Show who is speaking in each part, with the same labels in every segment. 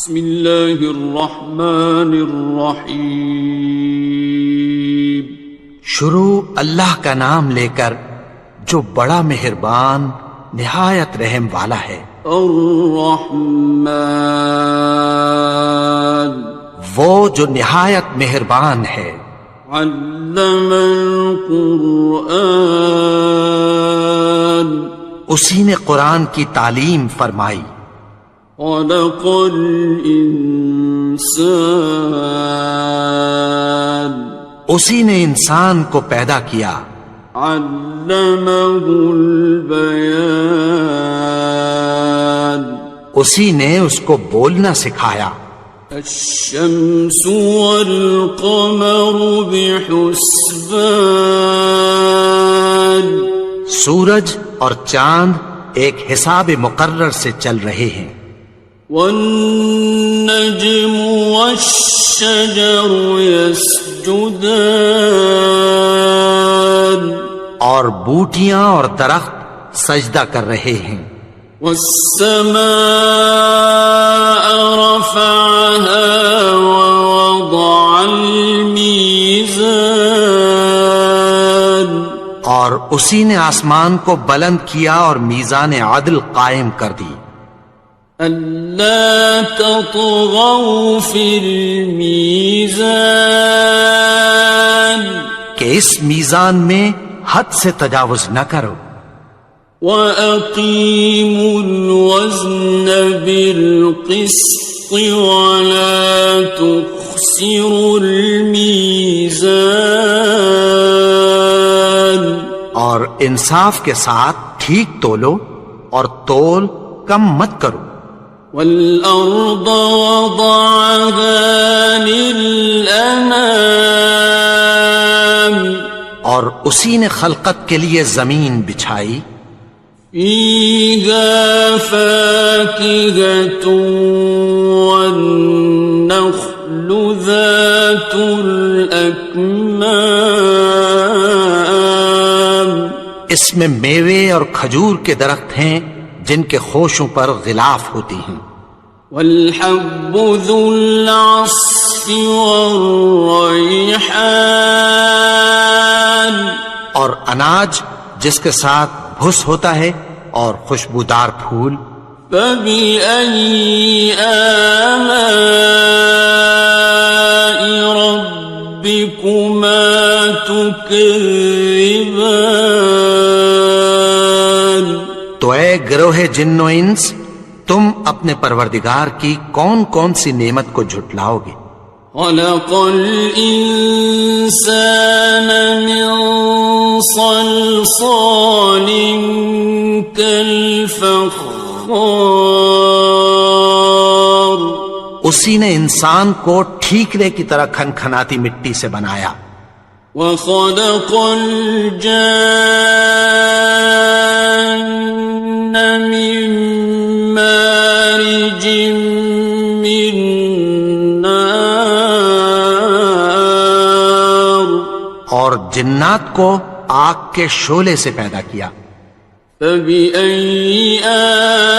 Speaker 1: بسم اللہ الرحمن الرحیم.
Speaker 2: شروع اللہ کا نام لے کر جو بڑا مہربان نہایت رحم والا ہے.
Speaker 1: الرحمن
Speaker 2: وہ جو نہایت مہربان ہے.
Speaker 1: علم القرآن
Speaker 2: اسی نے قرآن کی تعلیم فرمائی.
Speaker 1: خلق الانسان
Speaker 2: اسی نے انسان کو پیدا کیا.
Speaker 1: علمہ البیان
Speaker 2: اسی نے اس کو بولنا سکھایا.
Speaker 1: الشمس والقمر بحسبان
Speaker 2: سورج اور چاند ایک حساب مقرر سے چل رہے ہیں.
Speaker 1: والنجم والشجر يسجدان
Speaker 2: اور بوٹیاں اور درخت سجدہ کر رہے ہیں.
Speaker 1: والسماء رفعها ووضع الميزان
Speaker 2: اور اسی نے آسمان کو بلند کیا اور میزان عدل قائم کر دی.
Speaker 1: ألا تطغوا في الميزان
Speaker 2: کہ اس میزان میں حد سے تجاوز نہ کرو.
Speaker 1: وَأَقِيمُوا الْوَزْنَ بِالْقِسْطِ وَلَا تُخْسِرُوا الْمِيزَانَ
Speaker 2: اور انصاف کے ساتھ ٹھیک تولو اور تول کم مت کرو.
Speaker 1: وَالْأَرْضَ وَضَعَهَا لِلْأَنَامِ
Speaker 2: اور اسی نے خلقت کے لیے زمین بچھائی.
Speaker 1: فِيهَا فَاكِهَةٌ وَالنَّخْلُ ذَاتُ الْأَكْمَامِ
Speaker 2: اس میں میوے اور کھجور کے درخت ہیں جن کے خوشوں پر غلاف ہوتی ہیں.
Speaker 1: وَالْحَبُّ ذُو الْعَصْفِ وَالرَّيْحَانِ
Speaker 2: اور اناج جس کے ساتھ بھس ہوتا ہے اور خوشبودار پھول.
Speaker 1: فَبِأَيِّ آلَاءِ رَبِّكُمَا تُكَذِّبَانِ
Speaker 2: تو اے گروہ جن و انس تم اپنے پروردگار کی کون کون سی نعمت کو جھٹلاؤ گے.
Speaker 1: خَلَقَ الْإِنسَانَ مِنْ صَلْصَالٍ كَالْفَخَّارِ
Speaker 2: اسی نے انسان کو ٹھیکرے کی طرح کھنکھناتی مٹی سے بنایا.
Speaker 1: وَخَلَقَ الْجَانَّ مِن مَّارِجٍ مِّن نَّارٍ
Speaker 2: اور جنات کو آگ کے شعلے سے پیدا کیا.
Speaker 1: فَبِأَيِّ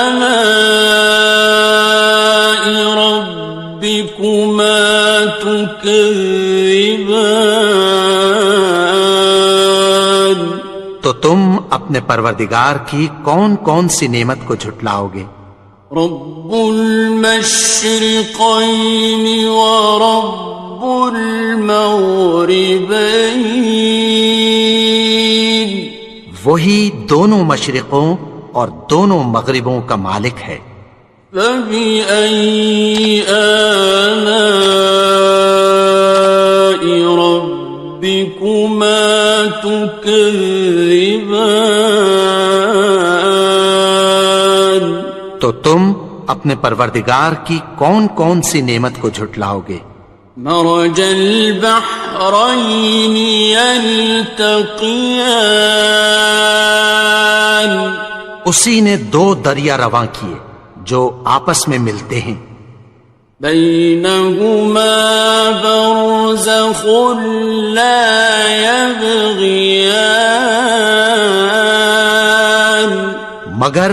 Speaker 1: آلَاءِ رَبِّكُمَا تُكَذِّبَانِ
Speaker 2: تو تم اپنے پروردگار کی کون کون سی نعمت کو جھٹلاؤ گے.
Speaker 1: رب المشرقین ورب المغربین
Speaker 2: وہی دونوں مشرقوں اور دونوں مغربوں کا مالک ہے.
Speaker 1: فَبِأَيِّ آلَاءِ رَبِّكُمَا تُكَذِّبَانِ
Speaker 2: تو تم اپنے پروردگار کی کون کون سی نعمت کو جھٹلاؤ گے.
Speaker 1: مرج البحرین یلتقیان
Speaker 2: اسی نے دو دریا رواں کیے جو آپس میں ملتے ہیں.
Speaker 1: بینہما برزخ لا یبغیان
Speaker 2: مگر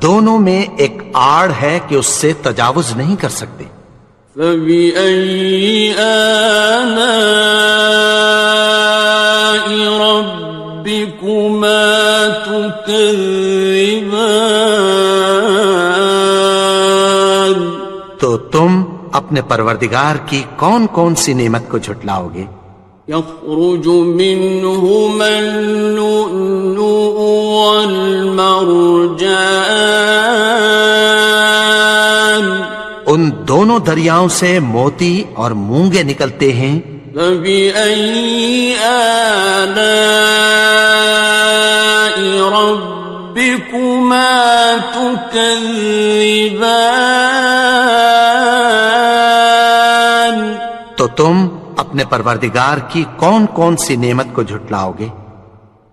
Speaker 2: دونوں میں ایک آڑ ہے کہ اس سے تجاوز نہیں کر سکتے۔
Speaker 1: فبأي آلاء ربكما تكذبان؟
Speaker 2: تو تم اپنے پروردگار کی کون کون سی نعمت کو جھٹلاؤ گے؟
Speaker 1: يخرج منهما اللؤلؤ والمرجان،
Speaker 2: ان دونوں دریاؤں سے موتی اور مونگے نکلتے ہیں۔
Speaker 1: فبأي آلاء ربكما تكذبان؟
Speaker 2: تو تم اپنے پروردگار کی کون کون سی نعمت کو جھٹلاؤ گے؟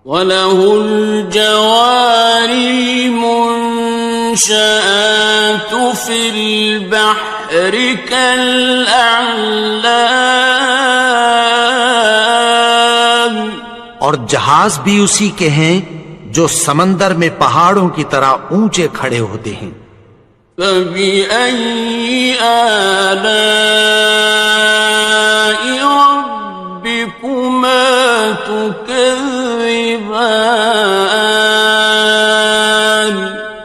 Speaker 1: وَلَهُ الْجَوَارِ الْمُنشَآتُ فِي الْبَحْرِ كَالْأَعْلَامِ،
Speaker 2: اور جہاز بھی اسی کے ہیں جو سمندر میں پہاڑوں کی طرح اونچے کھڑے ہوتے ہیں۔
Speaker 1: فَبِأَيِّ آلَاءِ رَبِّكُمَا تُكَذِّبَانِ؟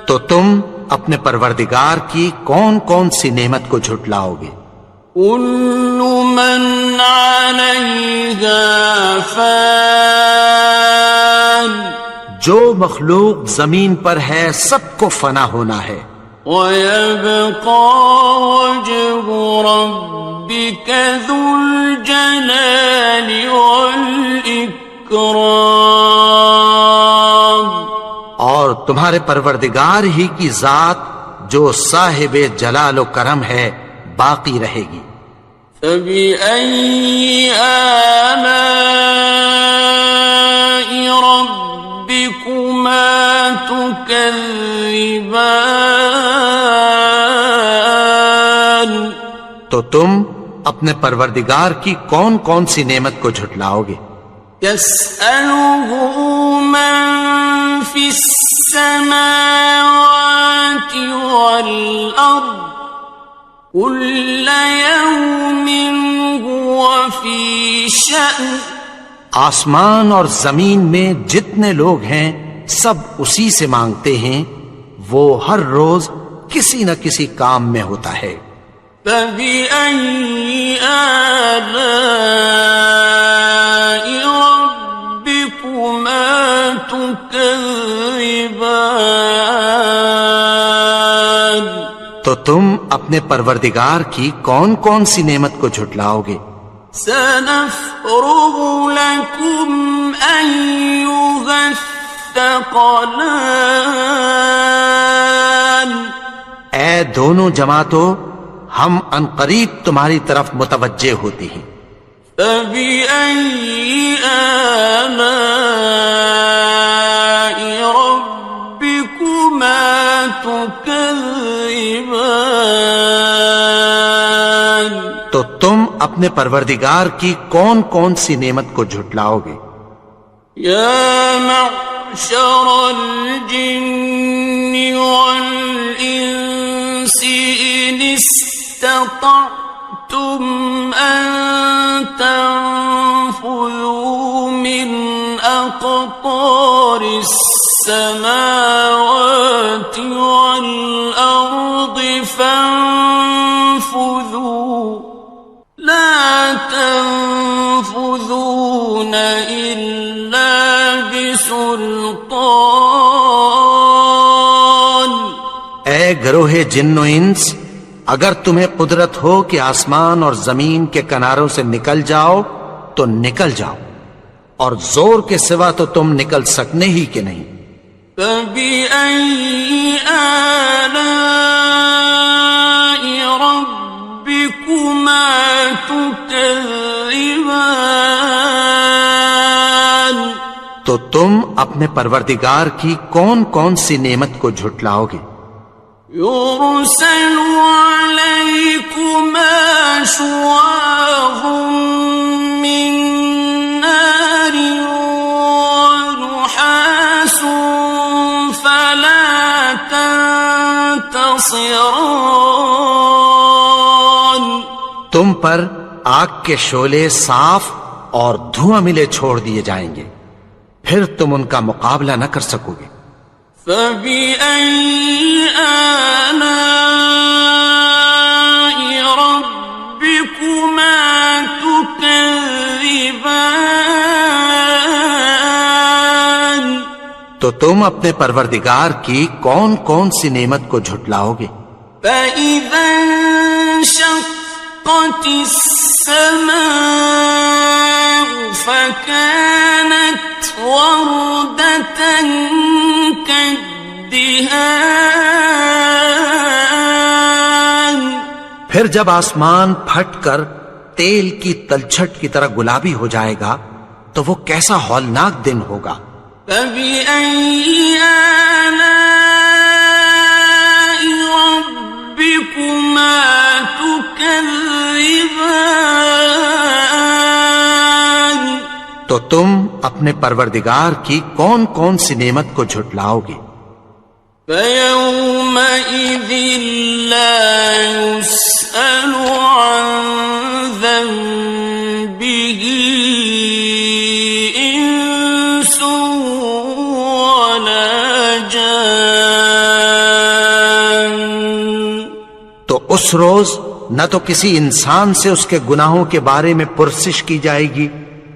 Speaker 2: تو تم اپنے پروردگار کی کون کون سی نعمت کو جھٹلاؤ گے؟
Speaker 1: كُلُّ مَنْ عَلَيْهَا فَانٍ،
Speaker 2: جو مخلوق زمین پر ہے سب کو فنا ہونا ہے۔
Speaker 1: وَيَبْقَى وَجْهُ رَبِّكَ ذُو الْجَلَالِ وَالْإِكْرَامِ،
Speaker 2: اور تمہارے پروردگار ہی کی ذات جو صاحب جلال و کرم ہے باقی رہے گی۔
Speaker 1: فَبِأَيِّ آلَاءِ رَبِّكُمَا تُكَذِّبَانِ؟
Speaker 2: تو تم اپنے پروردگار کی کون کون سی نعمت کو جھٹلاؤ گے؟
Speaker 1: يَسْأَلُهُ مَن فِي السَّمَاوَاتِ وَالْأَرْضِ كُلَّ يَوْمٍ هُوَ فِي شَأْنٍ،
Speaker 2: آسمان اور زمین میں جتنے لوگ ہیں سب اسی سے مانگتے ہیں، وہ ہر روز کسی نہ کسی کام میں ہوتا ہے۔
Speaker 1: فَبِأَيِّ آلَاءِ رَبِّكُمَا تُكَذِّبَانِ؟
Speaker 2: تو تم اپنے پروردگار کی کون کون سی نعمت کو جھٹلاؤ گے؟
Speaker 1: سَنَفْرُغُ لَكُمْ أَيُّهَ الثَّقَلَانِ،
Speaker 2: اے دونوں جماعتوں، ہم عنقریب تمہاری طرف متوجہ ہوتے ہیں۔
Speaker 1: فَبِأَيِّ آلَاءِ رَبِّكُمَا تُكَذِّبَانِ؟
Speaker 2: تو تم اپنے پروردگار کی کون کون سی نعمت کو جھٹلاؤ گے؟
Speaker 1: يَا مَعْشَرَ الْجِنِّ وَالْإِنسِ إِنِ اسْتَطَعْتُمْ أَن تَنفُذُوا مِنْ أَقْطَارِ السَّمَاوَاتِ وَالْأَرْضِ فَانفُذُوا لَا تَنفُذُونَ إِلَّا بِسُلْطَانٍ۔
Speaker 2: اے گروہ جن و انس، اگر تمہیں قدرت ہو کہ آسمان اور زمین کے کناروں سے نکل جاؤ تو نکل جاؤ، اور زور کے سوا تو تم نکل سکنے ہی کہ نہیں۔
Speaker 1: فَبِأَيِّ آلَاءِ رَبِّكُمَا تُكَذِّبَانِ؟
Speaker 2: تو تم اپنے پروردگار کی کون کون سی نعمت کو جھٹلاؤ گے؟
Speaker 1: يُرْسَلُ عَلَيْكُمَا شُوَاظٌ مِّن نَّارٍ وَنُحَاسٌ فَلَا تَنتَصِرَانِ؟
Speaker 2: تم پر آگ کے شعلے صاف اور دھواں ملے چھوڑ دیے جائیں گے، پھر تم ان کا مقابلہ نہ کر سکو گے۔
Speaker 1: فَبِأَيِّ آلَاءِ رَبِّكُمَا تُكَذِّبَانِ؟
Speaker 2: تو تم اپنے پروردگار کی کون کون سی نعمت کو جھٹلاؤ گے؟
Speaker 1: فَإِذَا انشَقَّتِ السَّمَاءُ فَكَانَتْ وَرْدَةً كَالدِّهَانِ،
Speaker 2: پھر جب آسمان پھٹ کر تیل کی تلچھٹ کی طرح گلابی ہو جائے گا تو وہ کیسا ہولناک دن ہوگا۔
Speaker 1: فَبِأَيِّ آلَاءِ رَبِّكُمَا تُكَذِّبَانِ؟
Speaker 2: تو تم اپنے پروردگار کی کون کون سی نعمت کو جھٹلاؤ گے؟
Speaker 1: فَيَوْمَئِذٍ لَا يُسْأَلُ عَنْ ذَنبِهِ إِنسٌ وَلَا جَانٌ۔
Speaker 2: تو اس روز نہ تو کسی انسان سے اس کے گناہوں کے بارے میں پرسش کی جائے گی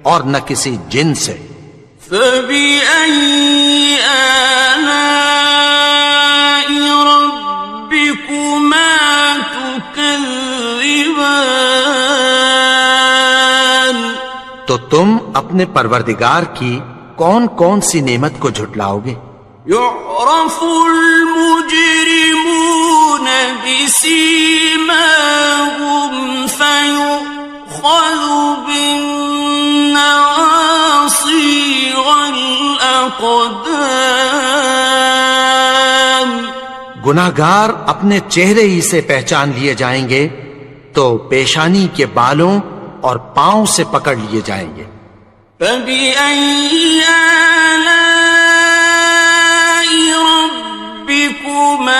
Speaker 2: اور نہ کسی جن سے۔
Speaker 1: فَبِأَيِّ آلَاءِ رَبِّكُمَا تُكَذِّبَانِ؟
Speaker 2: تو تم اپنے پروردگار کی کون کون سی نعمت کو جھٹلاؤ گے؟
Speaker 1: يُعْرَفُ الْمُجْرِمُونَ بِسِيمَاهُمْ فَيُؤْخَذُ بِالنَّوَاصِي وَالْأَقْدَامِ۔
Speaker 2: گناہگار اپنے چہرے ہی سے پہچان لیے جائیں گے تو پیشانی کے بالوں اور پاؤں سے پکڑ لیے جائیں گے۔
Speaker 1: فَبِأَيِّ آلَاءِ رَبِّكُمَا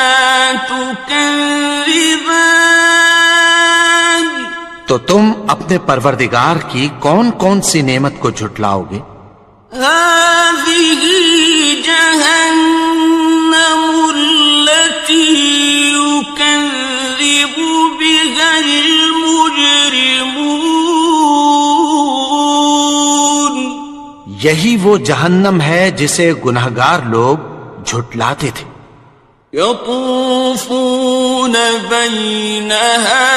Speaker 1: تُكَذِّبَانِ؟
Speaker 2: تو تم اپنے پروردگار کی کون کون سی نعمت کو جھٹلاؤ گے؟
Speaker 1: هَٰذِهِ جَهَنَّمُ الَّتِي يُكَذِّبُ بِهَا الْمُجْرِمُونَ۔
Speaker 2: یہی وہ جہنم ہے جسے گناہگار لوگ جھٹلاتے تھے۔
Speaker 1: يَطُوفُونَ بَيْنَهَا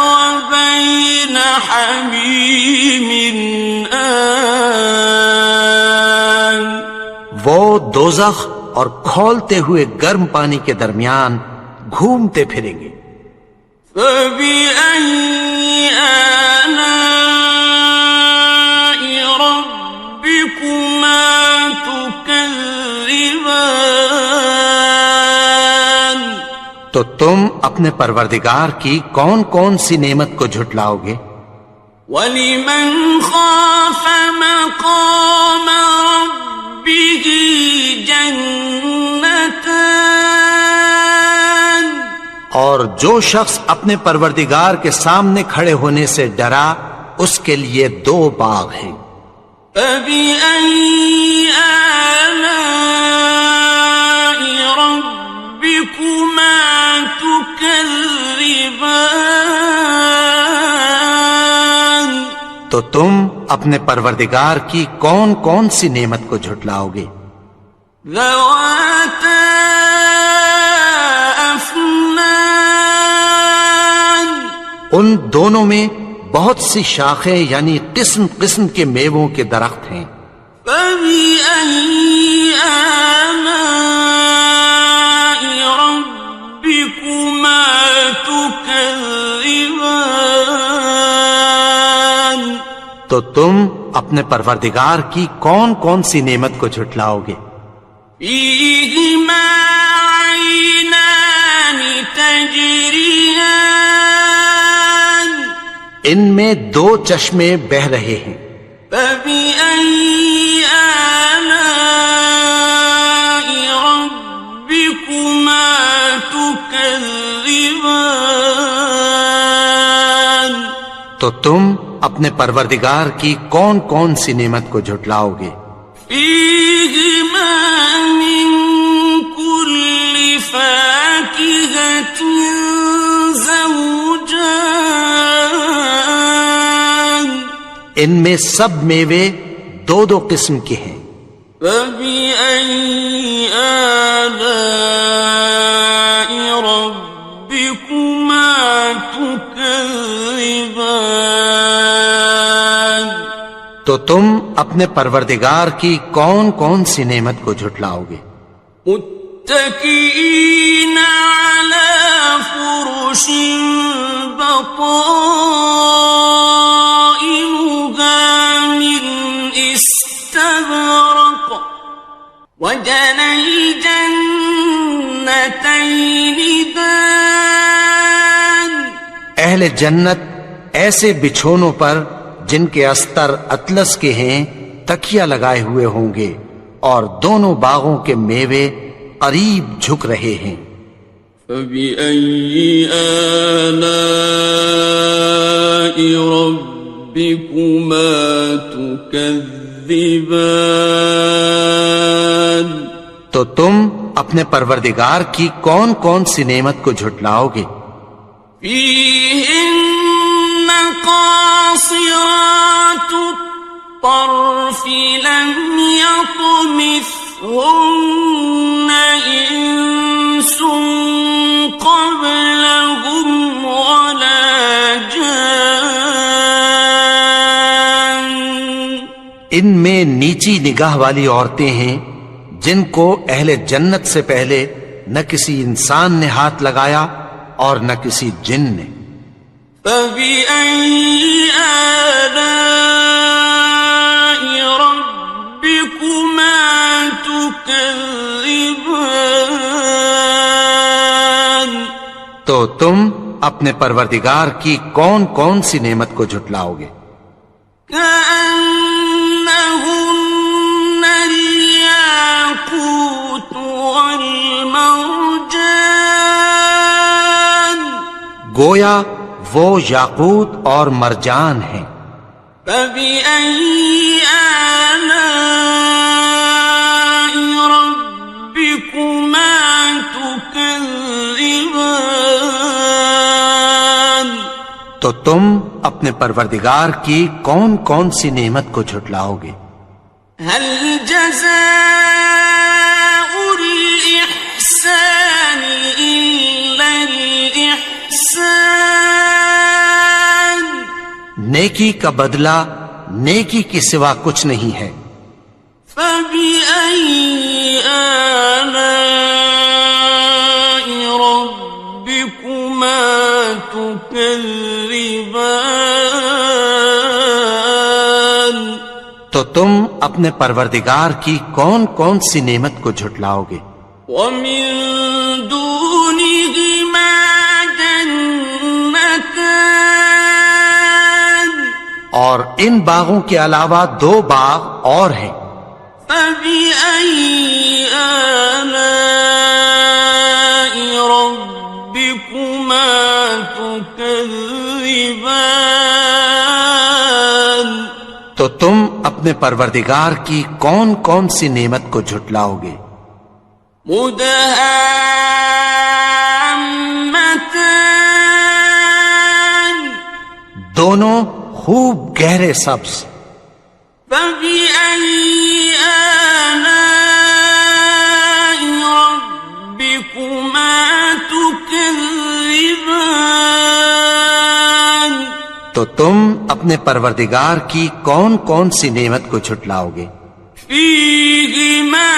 Speaker 1: وَبَيْنَ حَمِيمٍ آنٍ۔
Speaker 2: وہ دوزخ اور کھولتے ہوئے گرم پانی کے درمیان گھومتے پھریں گے۔
Speaker 1: فَبِأَيِّ آلَاءِ رَبِّكُمَا تُكَذِّبَانِ؟
Speaker 2: تو تم اپنے پروردگار کی کون کون سی نعمت کو جھٹلاؤ گے؟
Speaker 1: وَلِمَنْ خَافَ مَقَامَ رَبِّهِ جَنَّتَانِ؟
Speaker 2: اور جو شخص اپنے پروردگار کے سامنے کھڑے ہونے سے ڈرا اس کے لیے 2 باغ ہیں۔
Speaker 1: فَبِأَيِّ آلَاءِ رَبِّكُمَا تُكَذِّبَانِ؟
Speaker 2: تو تم اپنے پروردگار کی کون کون سی نعمت کو جھٹلاؤ گے؟
Speaker 1: ذَوَاتَا أَفْنَانٍ؟
Speaker 2: ان دونوں میں بہت سی شاخیں یعنی قسم قسم کے میووں کے درخت ہیں۔
Speaker 1: فَبِأَيِّ آلَاءِ رَبِّكُمَا تُكَذِّبَانِ؟
Speaker 2: تو تم اپنے پروردگار کی کون کون سی نعمت کو جھٹلاؤ گے؟
Speaker 1: فِيهِمَا عَيْنَانِ تَجْرِيَانِ؟
Speaker 2: ان میں 2 چشمے بہ رہے ہیں۔
Speaker 1: فَبِأَيِّ آلَاءِ رَبِّكُمَا تُكَذِّبَانِ؟
Speaker 2: تو تم اپنے پروردگار کی کون کون سی نعمت کو جھٹلاؤ گے؟
Speaker 1: فیہما من کل فاکہۃ زوجان،
Speaker 2: ان میں سب میوے دو دو قسم کے ہیں۔
Speaker 1: فبأي آلاء ربكما تكذبان،
Speaker 2: تو تم اپنے پروردگار کی کون کون سی نعمت کو جھٹلاؤ گے؟
Speaker 1: متكئين على فرش بطائنها من استبرق، وجنى الجنتين دان،
Speaker 2: اہل جنت ایسے بچھونوں پر جن کے استر اطلس کے ہیں تکیہ لگائے ہوئے ہوں گے، اور دونوں باغوں کے میوے قریب جھک رہے ہیں۔
Speaker 1: فبأي آلاء ربكما تكذبان،
Speaker 2: تو تم اپنے پروردگار کی کون کون سی نعمت کو جھٹلاؤ گے؟
Speaker 1: فيهن قاصرات الطرف لم يطمثهن إنس قبلهم ولا جان،
Speaker 2: ان میں نیچی نگاہ والی عورتیں ہیں جن کو اہل جنت سے پہلے نہ کسی انسان نے ہاتھ لگایا اور نہ کسی جن نے۔
Speaker 1: فبأي آلاء ربكما تكذبان،
Speaker 2: تو تم اپنے پروردگار کی کون کون سی نعمت کو جھٹلاؤ گے؟
Speaker 1: كأنهن الياقوت والمرجان،
Speaker 2: گویا وہ یاقوت اور مرجان ہیں۔
Speaker 1: فبأي آلاء ربكما تكذبان،
Speaker 2: تو تم اپنے پروردگار کی کون کون سی نعمت کو جھٹلاؤ گے؟
Speaker 1: هل جزاء الإحسان إلا الإحسان،
Speaker 2: نیکی کا بدلہ نیکی کے سوا کچھ نہیں ہے۔
Speaker 1: فبأي آلاء ربكما تكذبان،
Speaker 2: تو تم اپنے پروردگار کی کون کون سی نعمت کو جھٹلاؤ گے؟
Speaker 1: ومن دونهما جنتان،
Speaker 2: اور ان باغوں کے علاوہ دو باغ اور ہیں۔
Speaker 1: فبأي آلاء ربكما تكذبان،
Speaker 2: تو تم اپنے پروردگار کی کون کون سی نعمت کو جھٹلاؤ گے؟
Speaker 1: مدهامتان،
Speaker 2: دونوں خوب گہرے سبز۔
Speaker 1: فبأي آلاء ربكما تكذبان،
Speaker 2: تو تم اپنے پروردگار کی کون کون سی نعمت کو جھٹلاؤ گے؟
Speaker 1: فيهما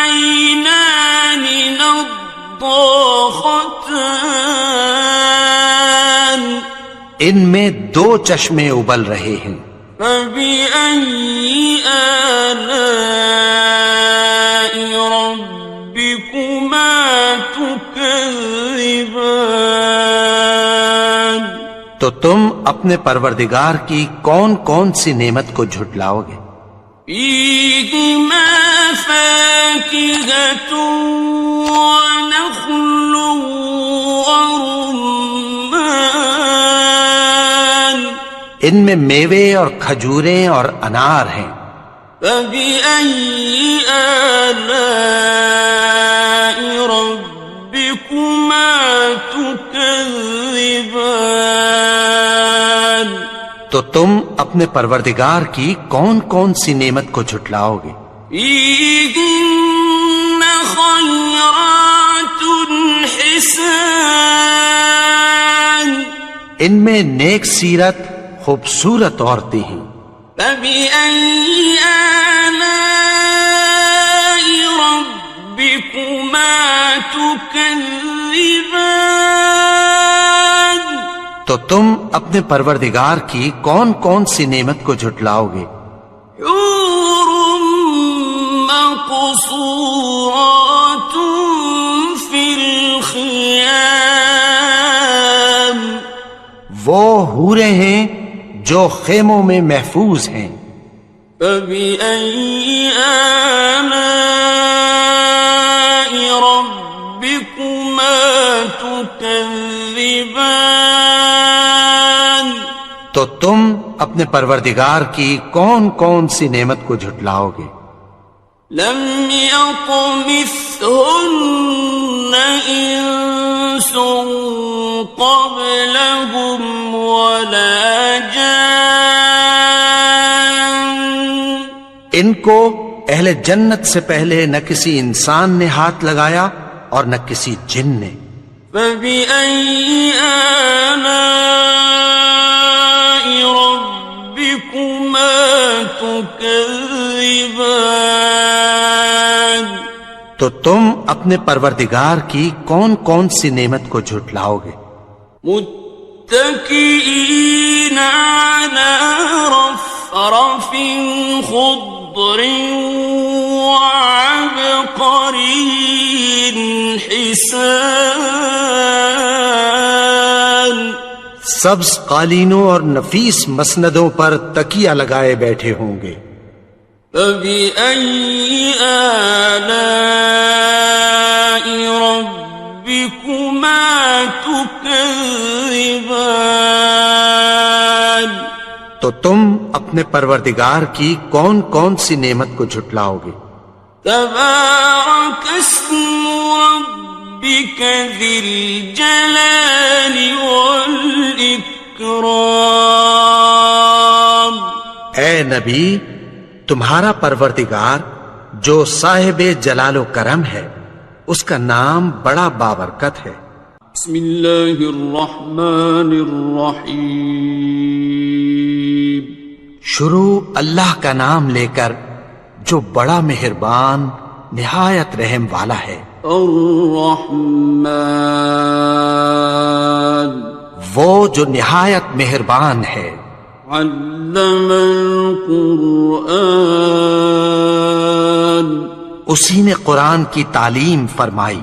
Speaker 1: عينان نضاختان،
Speaker 2: ان میں دو چشمے ابل رہے ہیں۔
Speaker 1: فبأي آلاء ربكما تكذبان،
Speaker 2: تو تم اپنے پروردگار کی کون کون سی نعمت کو جھٹلاؤ گے؟
Speaker 1: فيهما فاكهة ونخل ورمان،
Speaker 2: ان میں میوے اور کھجوریں اور انار ہیں۔
Speaker 1: فبأي آلاء ربكما تكذبان؟
Speaker 2: تو تم اپنے پروردگار کی کون کون سی نعمت کو جھٹلاؤ گے؟
Speaker 1: فيهن خيرات حسان،
Speaker 2: ان میں نیک سیرت خوبصورت عورتیں ہیں۔
Speaker 1: فبأي آلاء ربكما تكذبان؟
Speaker 2: تو تم اپنے پروردگار کی کون کون سی نعمت کو جھٹلاؤ گے؟
Speaker 1: حور مقصورات في الخيام،
Speaker 2: وہ حوریں ہیں جو خیموں میں محفوظ ہیں۔
Speaker 1: فبأي آلاء ربكما تكذبان؟
Speaker 2: تو تم اپنے پروردگار کی کون کون سی نعمت کو جھٹلاؤ گے؟
Speaker 1: لم يطمثهن إنس قبلهم ولا جان،
Speaker 2: ان کو اہل جنت سے پہلے نہ کسی انسان نے ہاتھ لگایا اور نہ کسی جن نے۔
Speaker 1: فبأي آلاء ربكما تكذبان؟
Speaker 2: تو تم اپنے پروردگار کی کون کون سی نعمت کو جھٹلاؤ گے؟
Speaker 1: متكئين على رفرف خضر وعبقري حسان،
Speaker 2: سبز قالینوں اور نفیس مسندوں پر تکیہ لگائے بیٹھے ہوں گے۔
Speaker 1: فبأي آلاء ربكما تكذبان؟
Speaker 2: تو تم اپنے پروردگار کی کون کون سی نعمت کو جھٹلاؤ گے؟
Speaker 1: تبارك اسم ربك ذي الجلال والإكرام۔
Speaker 2: اے نبی، تمہارا پروردگار جو صاحب جلال و کرم ہے، اس کا نام بڑا بابرکت ہے۔
Speaker 1: بسم اللہ الرحمن الرحیم،
Speaker 2: شروع اللہ کا نام لے کر جو بڑا مہربان نہایت رحم والا ہے۔
Speaker 1: الرحمن،
Speaker 2: وہ جو نہایت مہربان ہے۔
Speaker 1: علم القرآن،
Speaker 2: اسی نے قرآن کی تعلیم فرمائی۔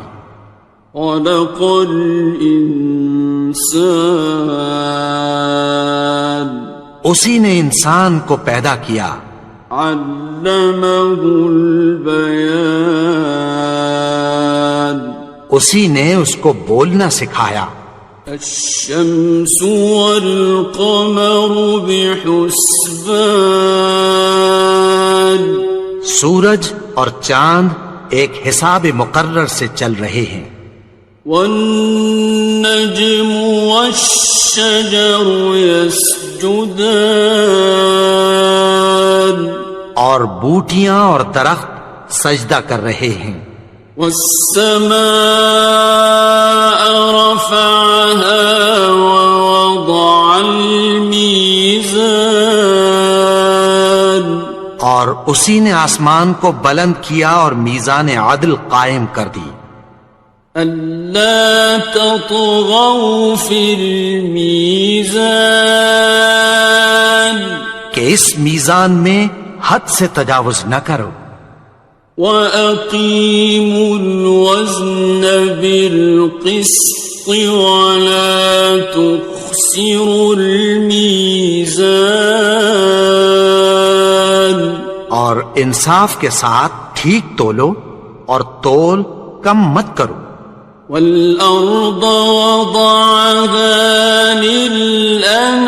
Speaker 1: خلق الانسان،
Speaker 2: اسی نے انسان کو پیدا کیا۔
Speaker 1: علمہ البیان،
Speaker 2: اسی نے اس کو بولنا سکھایا۔
Speaker 1: الشمس والقمر بحسبان،
Speaker 2: سورج اور چاند ایک حساب مقرر سے چل رہے ہیں۔
Speaker 1: والنجم والشجر يسجدان،
Speaker 2: اور بوٹیاں اور درخت سجدہ کر رہے ہیں۔
Speaker 1: والسماء رفعها ووضع الميزان،
Speaker 2: اور اسی نے آسمان کو بلند کیا اور میزان عدل قائم کر دی۔
Speaker 1: ألا تطغوا في الميزان،
Speaker 2: کہ اس میزان میں حد سے تجاوز نہ کرو۔
Speaker 1: وَأَقِيمُوا الْوَزْنَ بِالْقِسْطِ وَلَا تُخْسِرُوا الْمِيزَانَ،
Speaker 2: اور انصاف کے ساتھ ٹھیک تولو اور تول کم مت کرو۔
Speaker 1: وَالْأَرْضَ وَضَعَهَا لِلْأَنَامِ،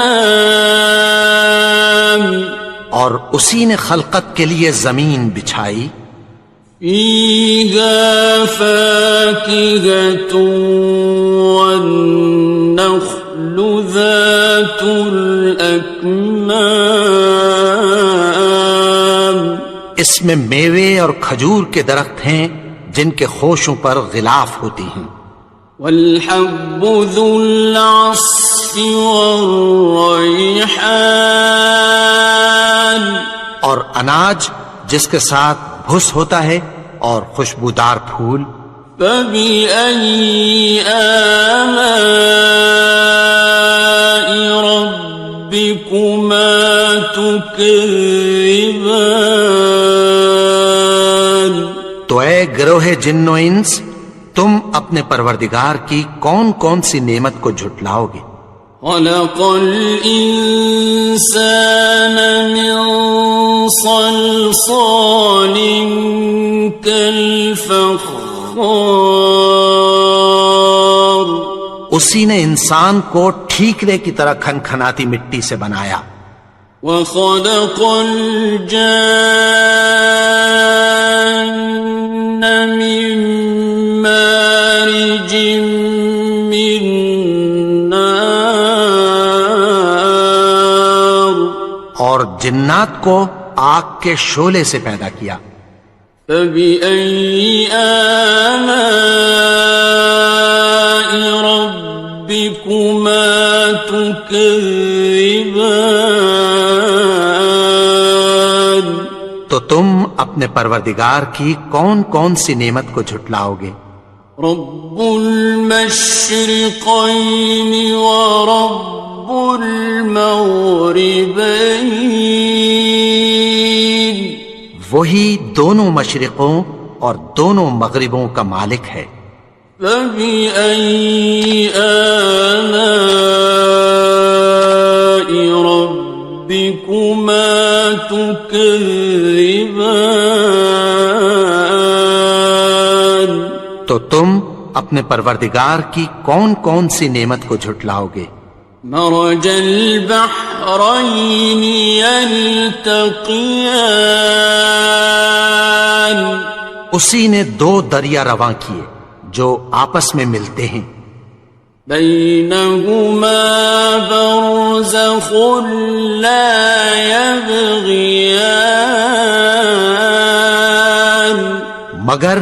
Speaker 2: اور اسی نے خلقت کے لیے زمین بچھائی،
Speaker 1: فيها فاكهة والنخل ذات الأكمام،
Speaker 2: اس میں میوے اور کھجور کے درخت ہیں جن کے خوشوں پر غلاف ہوتی ہیں،
Speaker 1: والحب ذو العصف والریحان،
Speaker 2: اور اناج جس کے ساتھ بھس ہوتا ہے اور خوشبودار پھول،
Speaker 1: فبأي آلاء ربكما تكذبان۔
Speaker 2: تو اے گروہ جن و انس، تم اپنے پروردگار کی کون کون سی نعمت کو جھٹلاؤ گے؟
Speaker 1: خلق الإنسان من صلصال كالفخار،
Speaker 2: اسی نے انسان کو ٹھیکرے کی طرح کھنکھناتی مٹی سے بنایا،
Speaker 1: وخلق الجان من مارج من نار،
Speaker 2: اور جنات کو آگ کے شعلے سے پیدا کیا،
Speaker 1: فبأي آلاء ربكما تكذبان۔
Speaker 2: تو تم اپنے پروردگار کی کون کون سی نعمت کو جھٹلاؤ گے؟
Speaker 1: رب المشرقين ورب المغربين،
Speaker 2: وہی دونوں مشرقوں اور دونوں مغربوں کا مالک ہے،
Speaker 1: فبأي آلاء ربكما تكذبان۔
Speaker 2: تو تم اپنے پروردگار کی کون کون سی نعمت کو جھٹلاؤ گے؟
Speaker 1: مرج البحرين يلتقيان،
Speaker 2: اسی نے دو دریا رواں کیے جو آپس میں ملتے ہیں،
Speaker 1: بينهما برزخ لا يبغيان،
Speaker 2: مگر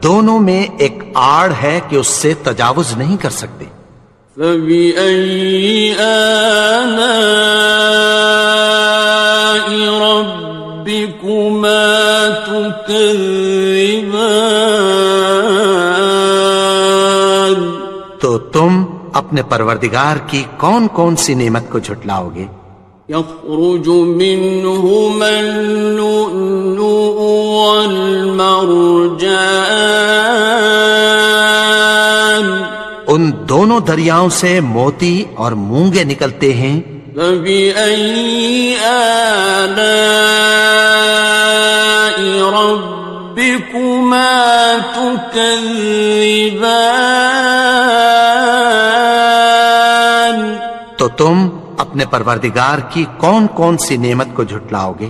Speaker 2: دونوں میں ایک آڑ ہے کہ اس سے تجاوز نہیں کر سکتے،
Speaker 1: فبأي آلاء ربكما تكذبان۔
Speaker 2: تو تم اپنے پروردگار کی کون کون سی نعمت کو جھٹلاؤ گے؟
Speaker 1: يخرج منهما اللؤلؤ والمرجان،
Speaker 2: ان دونوں دریاؤں سے موتی اور مونگے نکلتے ہیں،
Speaker 1: فبأي آلاء ربكما تكذبان۔
Speaker 2: تو تم اپنے پروردگار کی کون کون سی نعمت کو جھٹلاؤ گے؟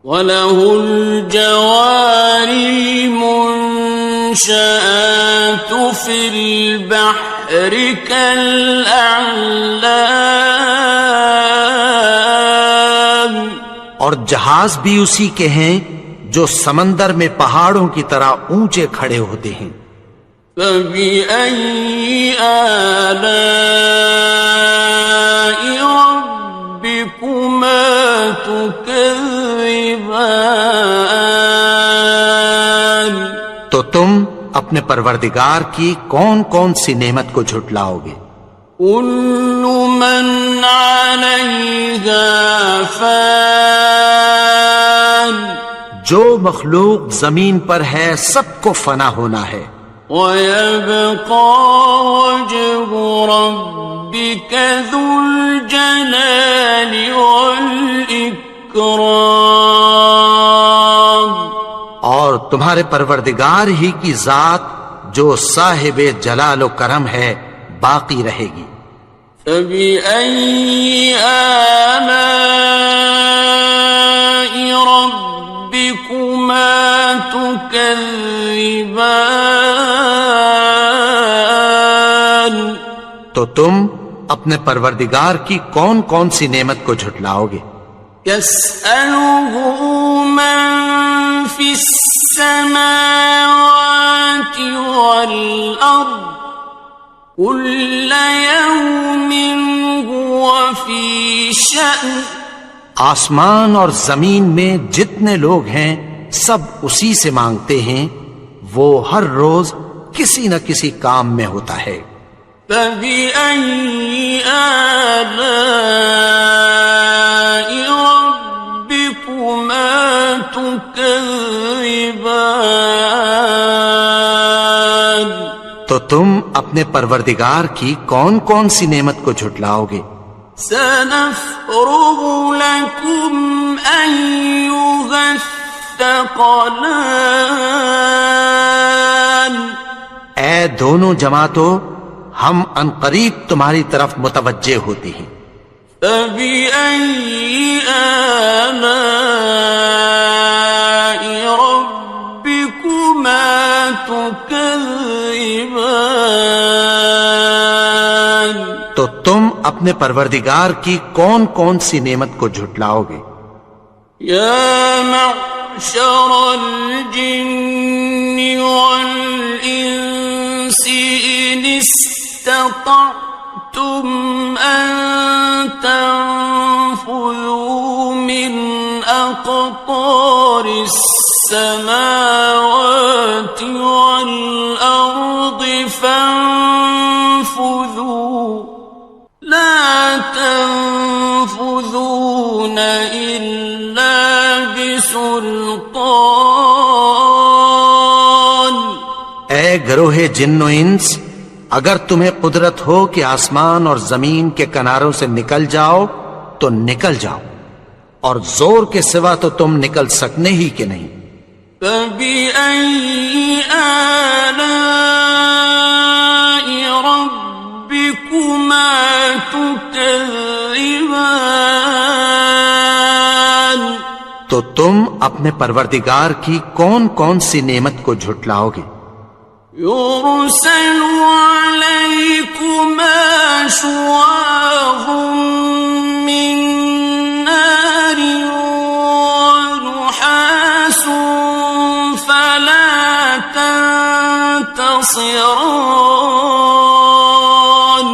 Speaker 1: وَلَهُ الْجَوَارِ الْمُنشَآتُ فِي الْبَحْرِ كَالْأَعْلَامِ،
Speaker 2: اور جہاز بھی اسی کے ہیں جو سمندر میں پہاڑوں کی طرح اونچے کھڑے ہوتے ہیں،
Speaker 1: فَبِأَيِّ آلَاءِ رَبِّكُمَا تُكَذِّبَانِ۔
Speaker 2: تو تم اپنے پروردگار کی کون کون سی نعمت کو جھٹلاؤ گے؟
Speaker 1: كل من عليها فان،
Speaker 2: جو مخلوق زمین پر ہے سب کو فنا ہونا ہے،
Speaker 1: ويبقى وجه ربك ذو الجلال والإكرام،
Speaker 2: اور تمہارے پروردگار ہی کی ذات جو صاحب جلال و کرم ہے باقی رہے گی۔
Speaker 1: فبأي آلاء تكذبان
Speaker 2: تو تم اپنے پروردگار کی کون کون سی نعمت کو جھٹلاؤ گے؟
Speaker 1: يسأله من في السماوات والأرض كل يوم هو في شأن
Speaker 2: آسمان اور زمین میں جتنے لوگ ہیں سب اسی سے مانگتے ہیں، وہ ہر روز کسی نہ کسی کام میں ہوتا ہے۔
Speaker 1: فبأي آلاء ربكما تكذبان
Speaker 2: تو تم اپنے پروردگار کی کون کون سی نعمت کو جھٹلاؤ گے؟
Speaker 1: سنفرغ لكم أيها الثقلان
Speaker 2: اے دونوں جماعتوں، ہم عنقریب تمہاری طرف متوجہ ہوتے ہیں۔
Speaker 1: فبأي آلاء ربكما تكذبان
Speaker 2: تو تم اپنے پروردگار کی کون کون سی نعمت کو جھٹلاؤ گے؟
Speaker 1: يا معشر الجن والإنس إن استطعتم أن تنفذوا من أقطار السماوات والأرض فانفذوا لا تنفذون إلا بسلطان
Speaker 2: اے گروہ جن و انس، اگر تمہیں قدرت ہو کہ آسمان اور زمین کے کناروں سے نکل جاؤ تو نکل جاؤ، اور زور کے سوا تو تم نکل سکنے ہی کہ نہیں۔
Speaker 1: فبأي آلاء ربكما تكذبان
Speaker 2: تو تم اپنے پروردگار کی کون کون سی نعمت کو جھٹلاؤ گے؟
Speaker 1: يرسل عليكما شواظ من نار ونحاس فلا تنتصران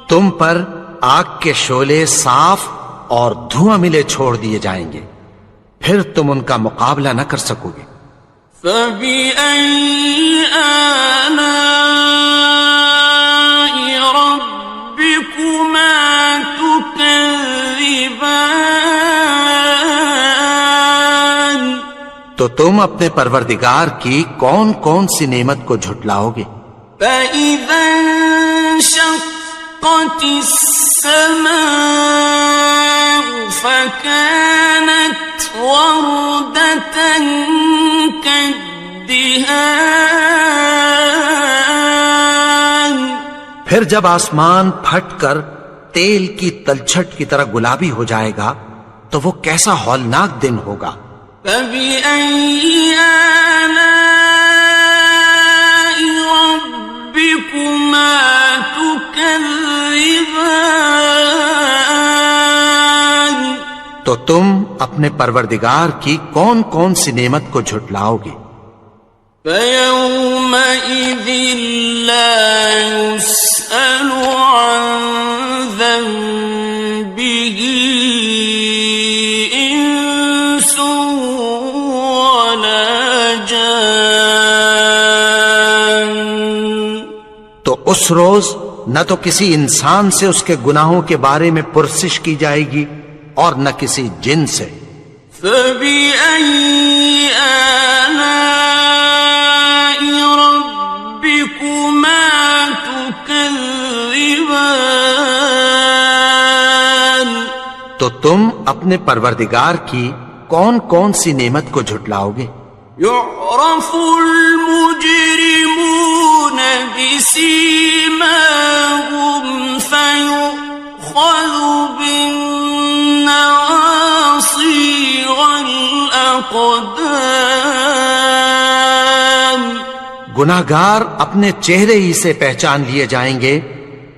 Speaker 2: تم پر آگ کے شعلے صاف اور دھواں ملے چھوڑ دیے جائیں گے، پھر تم ان کا مقابلہ نہ کر سکو گے۔
Speaker 1: فبأي آلاء ربكما تكذبان
Speaker 2: تو تم اپنے پروردگار کی کون کون سی نعمت کو جھٹلاؤ گے؟
Speaker 1: فإذا انشقت السماء فكانت وردة كالدهان
Speaker 2: پھر جب آسمان پھٹ کر تیل کی تلچھٹ کی طرح گلابی ہو جائے گا تو وہ کیسا ہولناک دن ہوگا۔
Speaker 1: فبأي آلاء ربكما تكذبان
Speaker 2: تو تم اپنے پروردگار کی کون کون سی نعمت کو جھٹلاؤ گے؟
Speaker 1: فيومئذ لا يسأل عن ذنبه إنس ولا جان
Speaker 2: تو اس روز نہ تو کسی انسان سے اس کے گناہوں کے بارے میں پرسش کی جائے گی اور نہ کسی جن سے۔
Speaker 1: فبأي آلاء ربكما تكذبان
Speaker 2: تو تم اپنے پروردگار کی کون کون سی نعمت کو جھٹلاؤ گے؟
Speaker 1: يعرف المجرمون بسيماهم فيؤخذ بالنواصي والأقدام
Speaker 2: گناہگار اپنے چہرے ہی سے پہچان لیے جائیں گے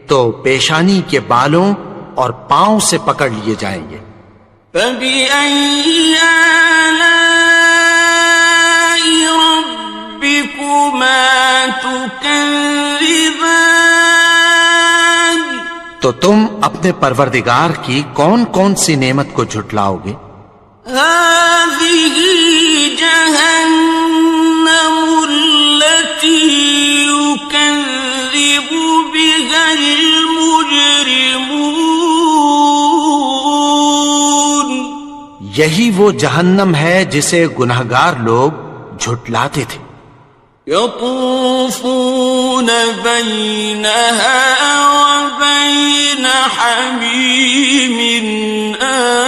Speaker 2: تو پیشانی کے بالوں اور پاؤں سے پکڑ لیے جائیں گے۔
Speaker 1: فَبِأَيِّ آلَاءِ رَبِّكُمَا تُكَذِّبَانِ؟
Speaker 2: تو تم اپنے پروردگار کی کون کون سی نعمت کو جھٹلاؤ گے؟
Speaker 1: هَٰذِهِ جَهَنَّمُ الَّتِي يُكَذِّبُ بِهَا الْمُجْرِمُونَ۔
Speaker 2: یہی وہ جہنم ہے جسے گناہگار لوگ جھٹلاتے تھے۔
Speaker 1: يطوفون بينها وبين حميم آن۔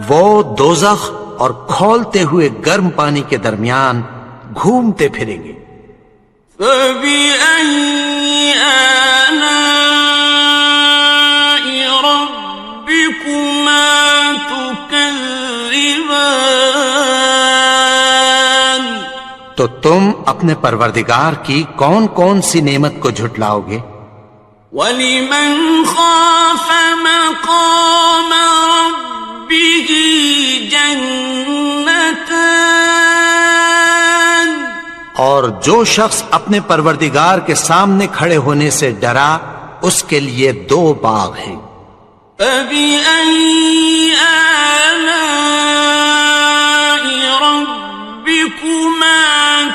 Speaker 2: وہ دوزخ اور کھولتے ہوئے گرم پانی کے درمیان گھومتے پھریں گے۔
Speaker 1: فَبِأَيِّ آلَاءِ رَبِّكُمَا تُكَذِّبَانِ؟
Speaker 2: تو تم اپنے پروردگار کی کون کون سی نعمت کو جھٹلاؤ گے؟
Speaker 1: وَلِمَنْ خَافَ مَقَامَ رَبِّهِ جَنَّتَانِ؟
Speaker 2: اور جو شخص اپنے پروردگار کے سامنے کھڑے ہونے سے ڈرا اس کے لیے 2 باغ ہیں۔
Speaker 1: فَبِأَيِّ آلَاءِ رَبِّكُمَا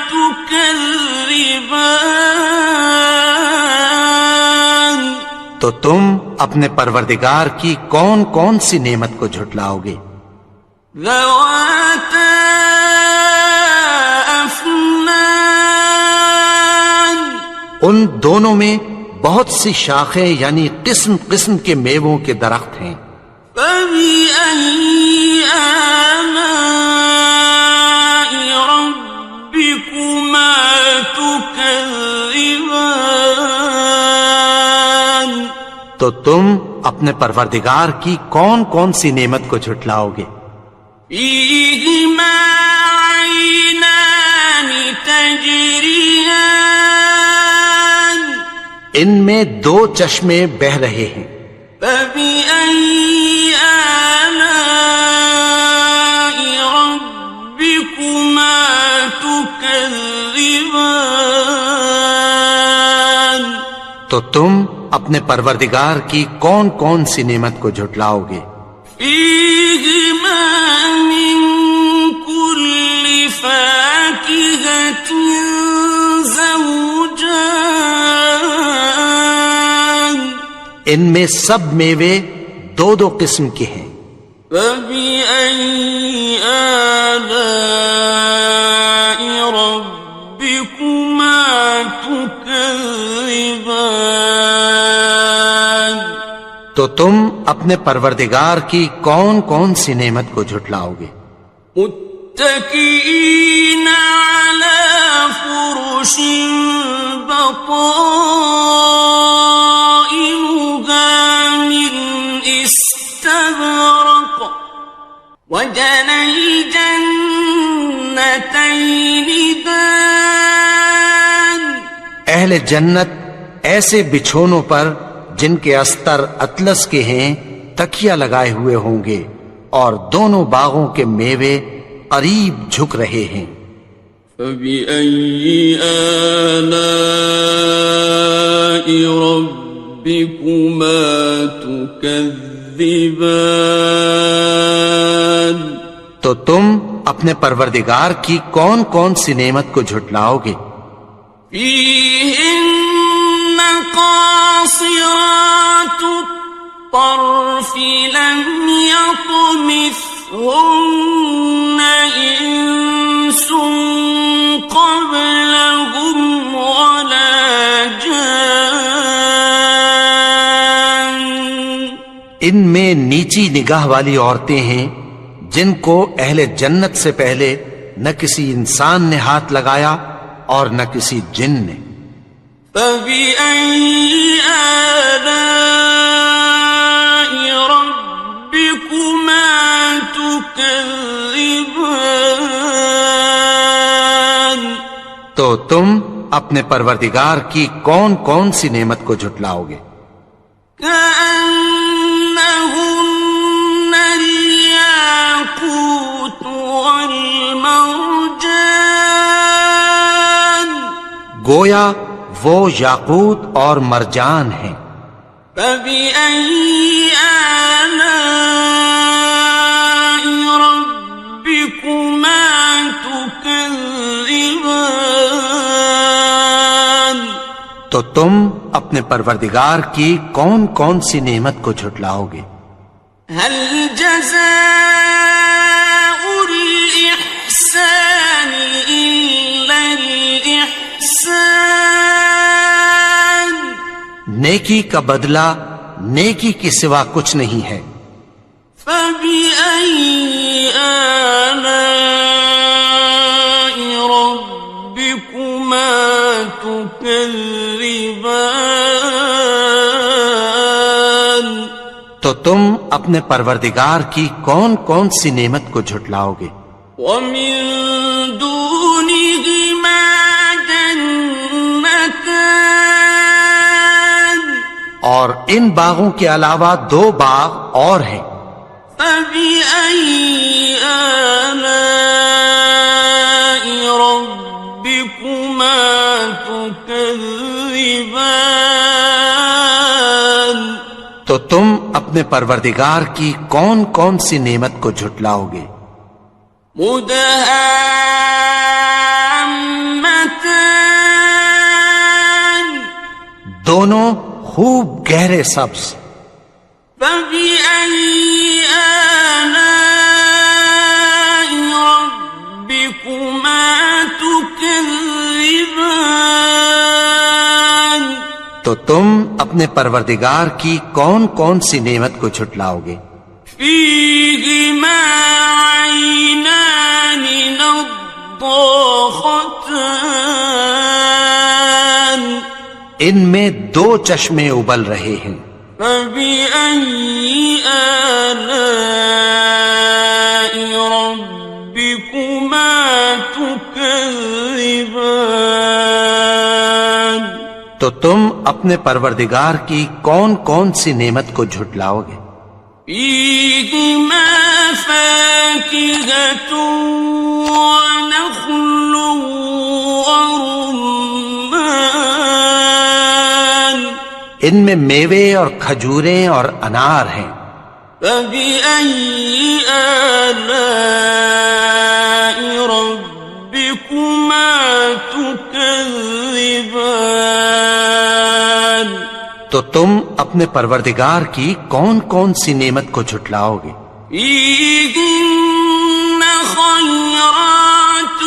Speaker 1: تُكَذِّبَانِ؟
Speaker 2: تو تم اپنے پروردگار کی کون کون سی نعمت کو جھٹلاؤ گے؟
Speaker 1: ذَوَاتَا أَفْنَانٍ؟
Speaker 2: ان دونوں میں بہت سی شاخیں یعنی قسم قسم کے میووں کے درخت ہیں۔
Speaker 1: فَبِأَيِّ آلَاءِ رَبِّكُمَا تُكَذِّبَانِ؟
Speaker 2: تو تم اپنے پروردگار کی کون کون سی نعمت کو جھٹلاؤ گے؟
Speaker 1: فِيهِمَا عَيْنَانِ تَجْرِيَانِ؟
Speaker 2: ان میں 2 چشمے بہ رہے ہیں۔
Speaker 1: فَبِأَيِّ آلَاءِ رَبِّكُمَا تُكَذِّبَانِ؟
Speaker 2: تو تم اپنے پروردگار کی کون کون سی نعمت کو جھٹلاؤ گے؟
Speaker 1: فِيهِمَا مِن كُلِّ فَاكِهَةٍ زَوْجَانِ؟
Speaker 2: ان میں سب میوے 2 قسم کے ہیں۔
Speaker 1: فَبِأَيِّ آلَاءِ رَبِّكُمَا تُكَذِّبَانِ؟
Speaker 2: تو تم اپنے پروردگار کی کون کون سی نعمت کو جھٹلاؤ گے؟
Speaker 1: متكئين على فرش بطائنها من استبرق وجنى الجنتين دان۔
Speaker 2: اہل جنت ایسے بچھونوں پر جن کے استر اطلس کے ہیں تکیہ لگائے ہوئے ہوں گے اور دونوں باغوں کے میوے قریب جھک رہے ہیں۔
Speaker 1: فَبِأَيِّ آلَاءِ رَبِّكُمَا تُكَذِّبَانِ؟
Speaker 2: تو تم اپنے پروردگار کی کون کون سی نعمت کو جھٹلاؤ گے؟
Speaker 1: فِيهِنَّ قَاصِرَاتُ الطَّرْفِ لَمْ يَطْمِثْهُنَّ إِنسٌ قَبْلَهُمْ وَلَا جَانٌّ۔
Speaker 2: ان میں نیچی نگاہ والی عورتیں ہیں جن کو اہل جنت سے پہلے نہ کسی انسان نے ہاتھ لگایا اور نہ کسی جن نے۔
Speaker 1: فَبِأَيِّ آلَاءِ رَبِّكُمَا تُكَذِّبَانِ؟
Speaker 2: تو تم اپنے پروردگار کی کون کون سی نعمت کو جھٹلاؤ گے؟
Speaker 1: كأنهن الياقوت والمرجان
Speaker 2: گویا وہ یاقوت اور مرجان ہیں۔
Speaker 1: فبأي آلاء ربكما تكذبان
Speaker 2: تو تم اپنے پروردگار کی کون کون سی نعمت کو جھٹلاؤ گے؟
Speaker 1: هل جزاء الإحسان إلا الإحسان
Speaker 2: نیکی کا بدلہ نیکی کے سوا کچھ نہیں ہے۔
Speaker 1: فبأي آلاء ربكما تكذبان
Speaker 2: تو تم اپنے پروردگار کی کون کون سی نعمت کو جھٹلاؤ گے؟
Speaker 1: ومن دونهما جنتان
Speaker 2: اور ان باغوں کے علاوہ دو باغ اور ہیں۔
Speaker 1: فبأي آلاء ربكما تكذبان
Speaker 2: تو تم اپنے پروردگار کی کون کون سی نعمت کو جھٹلاؤ گے؟
Speaker 1: مدهامتان
Speaker 2: دونوں خوب گہرے سبز۔
Speaker 1: فبأي آلاء ربكما تكذبان
Speaker 2: تو تم اپنے پروردگار کی کون کون سی نعمت کو جھٹلاؤ گے؟
Speaker 1: فيهما عينان نضاختان
Speaker 2: ان میں دو چشمے ابل رہے ہیں۔
Speaker 1: فبأي آلاء ربكما تكذبان
Speaker 2: تو تم اپنے پروردگار کی کون کون سی نعمت کو جھٹلاؤ گے؟
Speaker 1: فيهما فاكهة ونخل ورمان
Speaker 2: ان میں میوے اور کھجوریں اور انار ہیں۔
Speaker 1: فبأي آلاء ربكما تكذبان
Speaker 2: تو تم اپنے پروردگار کی کون کون سی نعمت کو جھٹلاؤ گے؟
Speaker 1: فيهن خيرات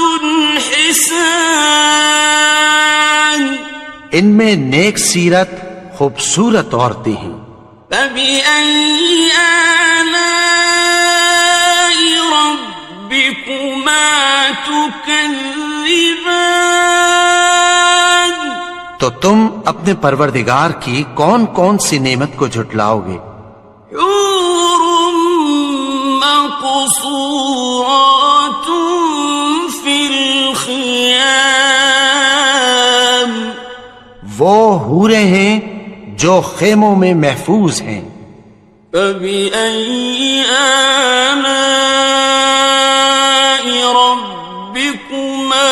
Speaker 1: حسان
Speaker 2: ان میں نیک سیرت خوبصورت عورتیں ہیں۔
Speaker 1: فبأي آلاء ربكما تكذبان
Speaker 2: تو تم اپنے پروردگار کی کون کون سی نعمت کو جھٹلاؤ گے؟
Speaker 1: حور مقصورات في الخيام
Speaker 2: وہ حوریں ہیں جو خیموں میں محفوظ ہیں۔
Speaker 1: فبأي آلاء ربكما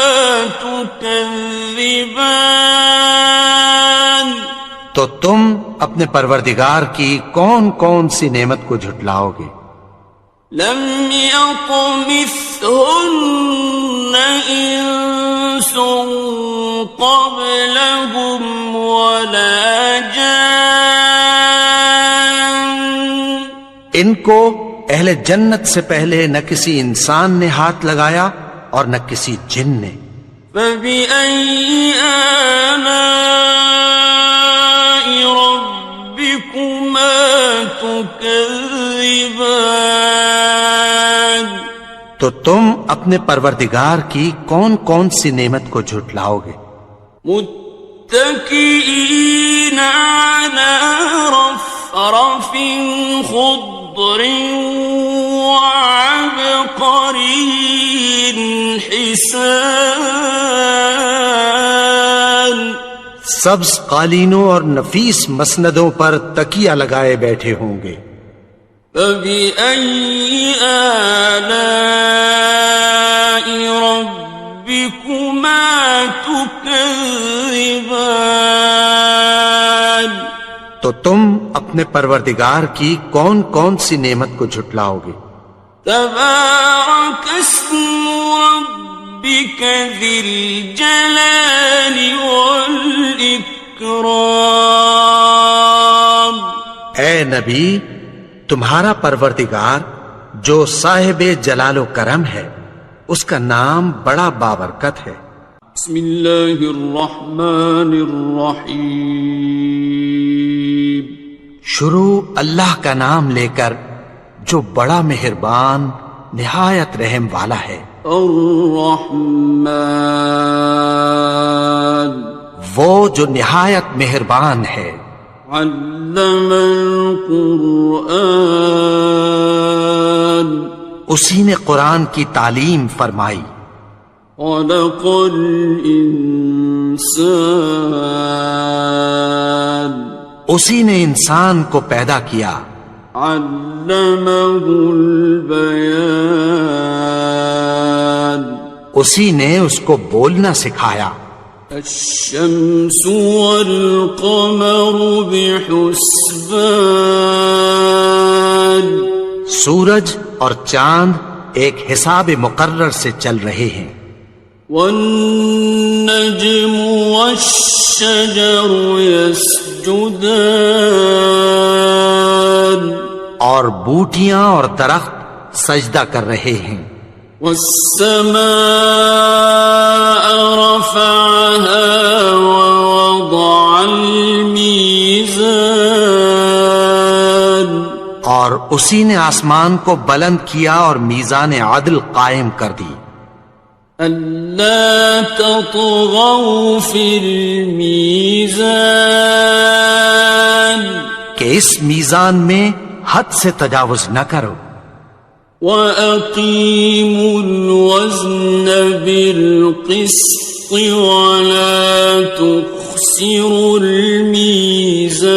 Speaker 1: تكذبان
Speaker 2: تو تم اپنے پروردگار کی کون کون سی نعمت کو جھٹلاؤ گے؟
Speaker 1: لم يطمثهن إنس قبلهم ولا جان
Speaker 2: ان کو اہل جنت سے پہلے نہ کسی انسان نے ہاتھ لگایا اور نہ کسی جن نے۔
Speaker 1: فبأي آلاء ربكما تكذبان
Speaker 2: تو تم اپنے پروردگار کی کون کون سی نعمت کو جھٹلاؤ گے؟
Speaker 1: متكئين على رفرف خضر وعبقري حسان
Speaker 2: سبز قالینوں اور نفیس مسندوں پر تکیہ لگائے بیٹھے ہوں گے.
Speaker 1: فَبِأَيِّ آلَاءِ رَبِّكُمَا تُكَذِّبَانِ.
Speaker 2: تو تم اپنے پروردگار کی کون کون سی نعمت کو جھٹلاؤ گے؟
Speaker 1: تبارک اسم ربک ذی الجلال والاکرام.
Speaker 2: اے نبی، تمہارا پروردگار جو صاحب جلال و کرم ہے، اس کا نام بڑا بابرکت ہے.
Speaker 1: بسم اللہ الرحمن الرحیم.
Speaker 2: شروع اللہ کا نام لے کر جو بڑا مہربان نہایت رحم والا ہے.
Speaker 1: الرحمن،
Speaker 2: وہ جو نہایت مہربان ہے.
Speaker 1: علم القرآن،
Speaker 2: اسی نے قرآن کی تعلیم فرمائی.
Speaker 1: خلق الانسان،
Speaker 2: اسی نے انسان کو پیدا کیا.
Speaker 1: علمہ البیان،
Speaker 2: اسی نے اس کو بولنا سکھایا.
Speaker 1: الشمس والقمر بحسبان،
Speaker 2: سورج اور چاند ایک حساب مقرر سے چل رہے ہیں.
Speaker 1: والنجم والشجر يسجدان،
Speaker 2: اور بوٹیاں اور درخت سجدہ کر رہے ہیں.
Speaker 1: والسماء رفعها ووضع الميزان،
Speaker 2: اور اسی نے آسمان کو بلند کیا اور میزان عدل قائم کر دی.
Speaker 1: ألا تطغوا في الميزان،
Speaker 2: کہ اس میزان میں حد سے تجاوز نہ کرو.
Speaker 1: وَأَقِيمُوا الْوَزْنَ بِالْقِسْطِ وَلَا تُخْسِرُوا الْمِيزَانَ،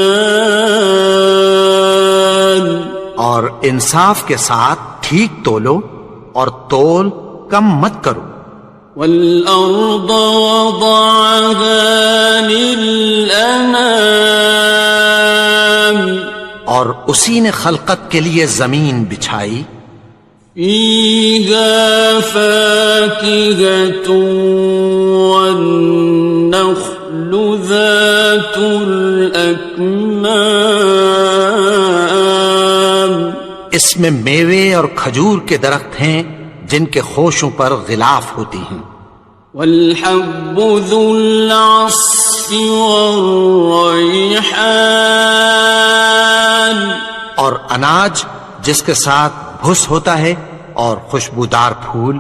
Speaker 2: اور انصاف کے ساتھ ٹھیک تولو اور تول کم مت کرو.
Speaker 1: وَالْأَرْضَ وَضَعَهَا لِلْأَنَامِ،
Speaker 2: اور اسی نے خلقت کے لیے زمین بچھائی.
Speaker 1: فِيهَا فَاكِهَةٌ وَالنَّخْلُ ذَاتُ الْأَكْمَامِ،
Speaker 2: اس میں میوے اور کھجور کے درخت ہیں جن کے خوشوں پر غلاف ہوتی ہیں.
Speaker 1: وَالْحَبُّ ذُو الْعَصْفِ وَالرَّيْحَانِ،
Speaker 2: اور اناج جس کے ساتھ بھس ہوتا ہے اور خوشبودار پھول.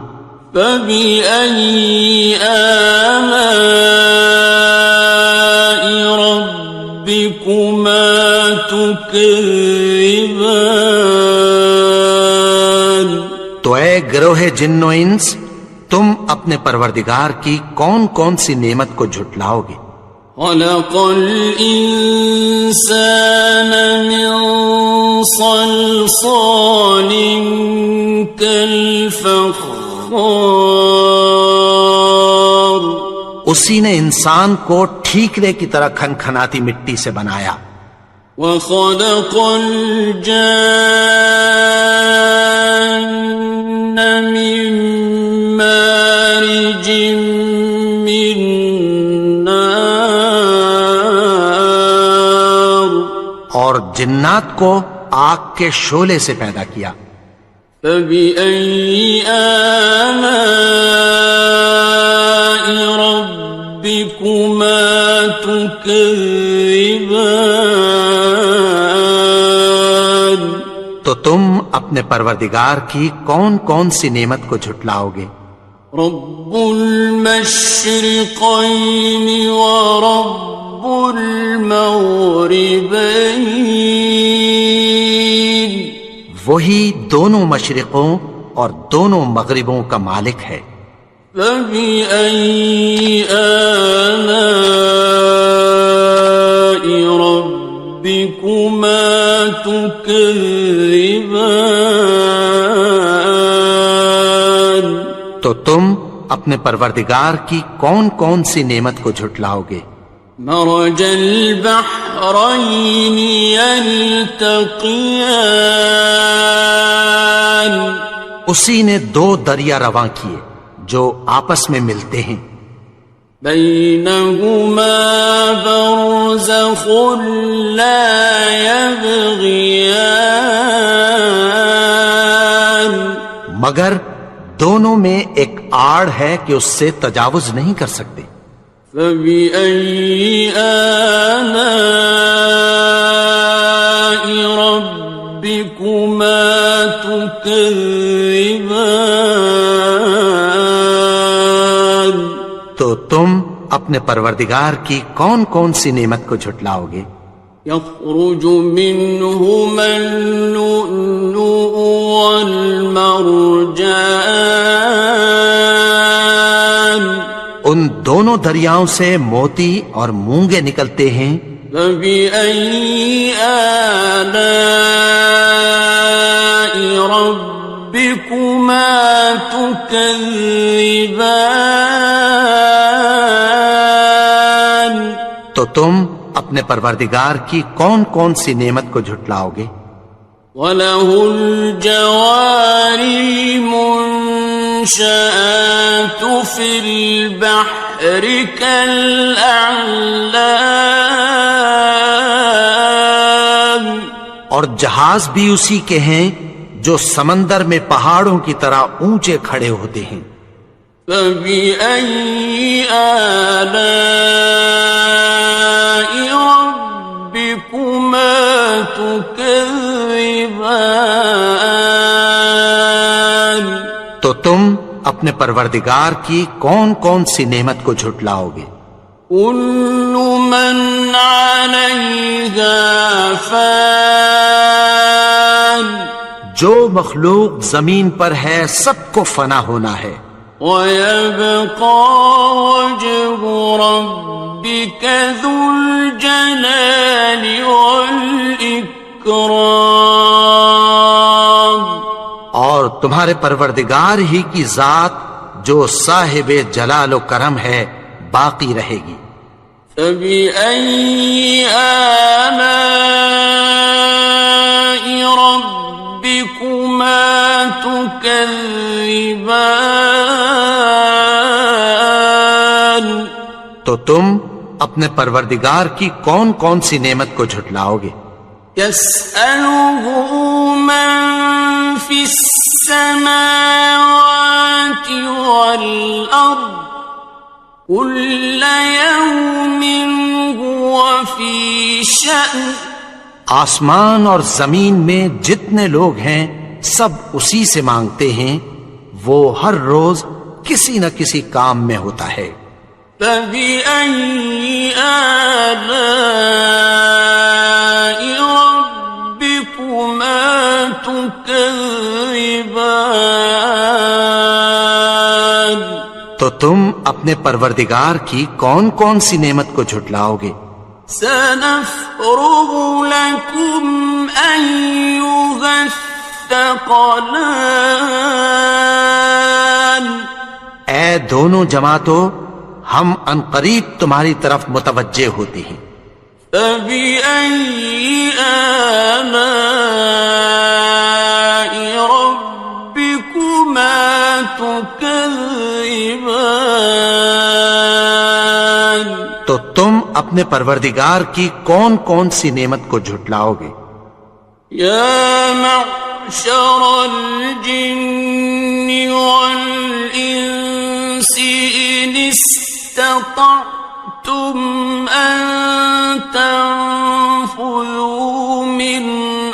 Speaker 1: فَبِأَيِّ آلَاءِ رَبِّكُمَا تُكَذِّبَانِ.
Speaker 2: تو اے گروہ جن و انس، تم اپنے پروردگار کی کون کون سی نعمت کو جھٹلاؤ گے؟
Speaker 1: خلق الإنسان من صلصال كالفخار،
Speaker 2: اسی نے انسان کو ٹھیکرے کی طرح کھنکھناتی مٹی سے بنایا.
Speaker 1: وخلق الجان من مارج من نار،
Speaker 2: اور جنات کو آگ کے شعلے سے پیدا کیا.
Speaker 1: فبأي آلاء ربكما تكذبان.
Speaker 2: تو تم اپنے پروردگار کی کون کون سی نعمت کو جھٹلاؤ گے؟
Speaker 1: رب المشرقين ورب المغربين،
Speaker 2: وہی دونوں مشرقوں اور دونوں مغربوں کا مالک ہے.
Speaker 1: فبأي آلاء ربكما تكذبان؟
Speaker 2: تو تم اپنے پروردگار کی کون کون سی نعمت کو جھٹلاؤ گے؟
Speaker 1: مرج البحرين يلتقيان،
Speaker 2: اسی نے دو دریا رواں کیے جو آپس میں ملتے ہیں،
Speaker 1: بينهما برزخ لا يبغيان،
Speaker 2: مگر دونوں میں ایک آڑ ہے کہ اس سے تجاوز نہیں کر سکتے۔
Speaker 1: فبأي آلاء ربكما تكذبان؟
Speaker 2: تو تم اپنے پروردگار کی کون کون سی نعمت کو جھٹلاؤ گے؟
Speaker 1: يخرج منهما اللؤلؤ والمرجان،
Speaker 2: ان دونوں دریاؤں سے موتی اور مونگے نکلتے ہیں۔
Speaker 1: فبأي آلاء ربكما تكذبان؟
Speaker 2: تو تم اپنے پروردگار کی کون کون سی نعمت کو جھٹلاؤ گے؟
Speaker 1: وَلَهُ الْجَوَارِ الْمُنشَآتُ فِي الْبَحْرِ كَالْأَعْلَامِ،
Speaker 2: اور جہاز بھی اسی کے ہیں جو سمندر میں پہاڑوں کی طرح اونچے کھڑے ہوتے ہیں۔
Speaker 1: فَبِأَيِّ آلَاءِ رَبِّكُمَا تُكَذِّبَانِ؟
Speaker 2: تو تم اپنے پروردگار کی کون کون سی نعمت کو جھٹلاؤ گے؟
Speaker 1: كُلُّ مَنْ عَلَيْهَا فَانٍ،
Speaker 2: جو مخلوق زمین پر ہے سب کو فنا ہونا ہے،
Speaker 1: وَيَبْقَى وَجْهُ رَبِّكَ ذُو الْجَلَالِ وَالْإِكْرَامِ،
Speaker 2: اور تمہارے پروردگار ہی کی ذات جو صاحب جلال و کرم ہے باقی رہے گی۔
Speaker 1: فَبِأَيِّ آلَاءِ رَبِّكُمَا تُكَذِّبَانِ؟
Speaker 2: تو تم اپنے پروردگار کی کون کون سی نعمت کو جھٹلاؤ گے؟
Speaker 1: يَسْأَلُهُ مَن فِي السَّمَاوَاتِ وَالْأَرْضِ كُلَّ يَوْمٍ هُوَ فِي شَأْنٍ،
Speaker 2: آسمان اور زمین میں جتنے لوگ ہیں سب اسی سے مانگتے ہیں، وہ ہر روز کسی نہ کسی کام میں ہوتا ہے۔
Speaker 1: فَبِأَيِّ آلَاءِ رَبِّكُمَا تُكَذِّبَانِ؟
Speaker 2: تو تم اپنے پروردگار کی کون کون سی نعمت کو جھٹلاؤ گے؟
Speaker 1: سَنَفْرُغُ لَكُمْ أَيُّهَ الثَّقَلَانِ،
Speaker 2: اے دونوں جماعتوں، ہم عنقریب تمہاری طرف متوجہ ہوتے ہیں۔
Speaker 1: فَبِأَيِّ آلَاءِ رَبِّكُمَا تُكَذِّبَانِ؟
Speaker 2: تو تم اپنے پروردگار کی کون کون سی نعمت کو جھٹلاؤ گے؟
Speaker 1: يَا مَعْشَرَ الْجِنِّ وَالْإِنسِ إِنِ اسْتَطَعْتُمْ أَن تَنفُذُوا مِنْ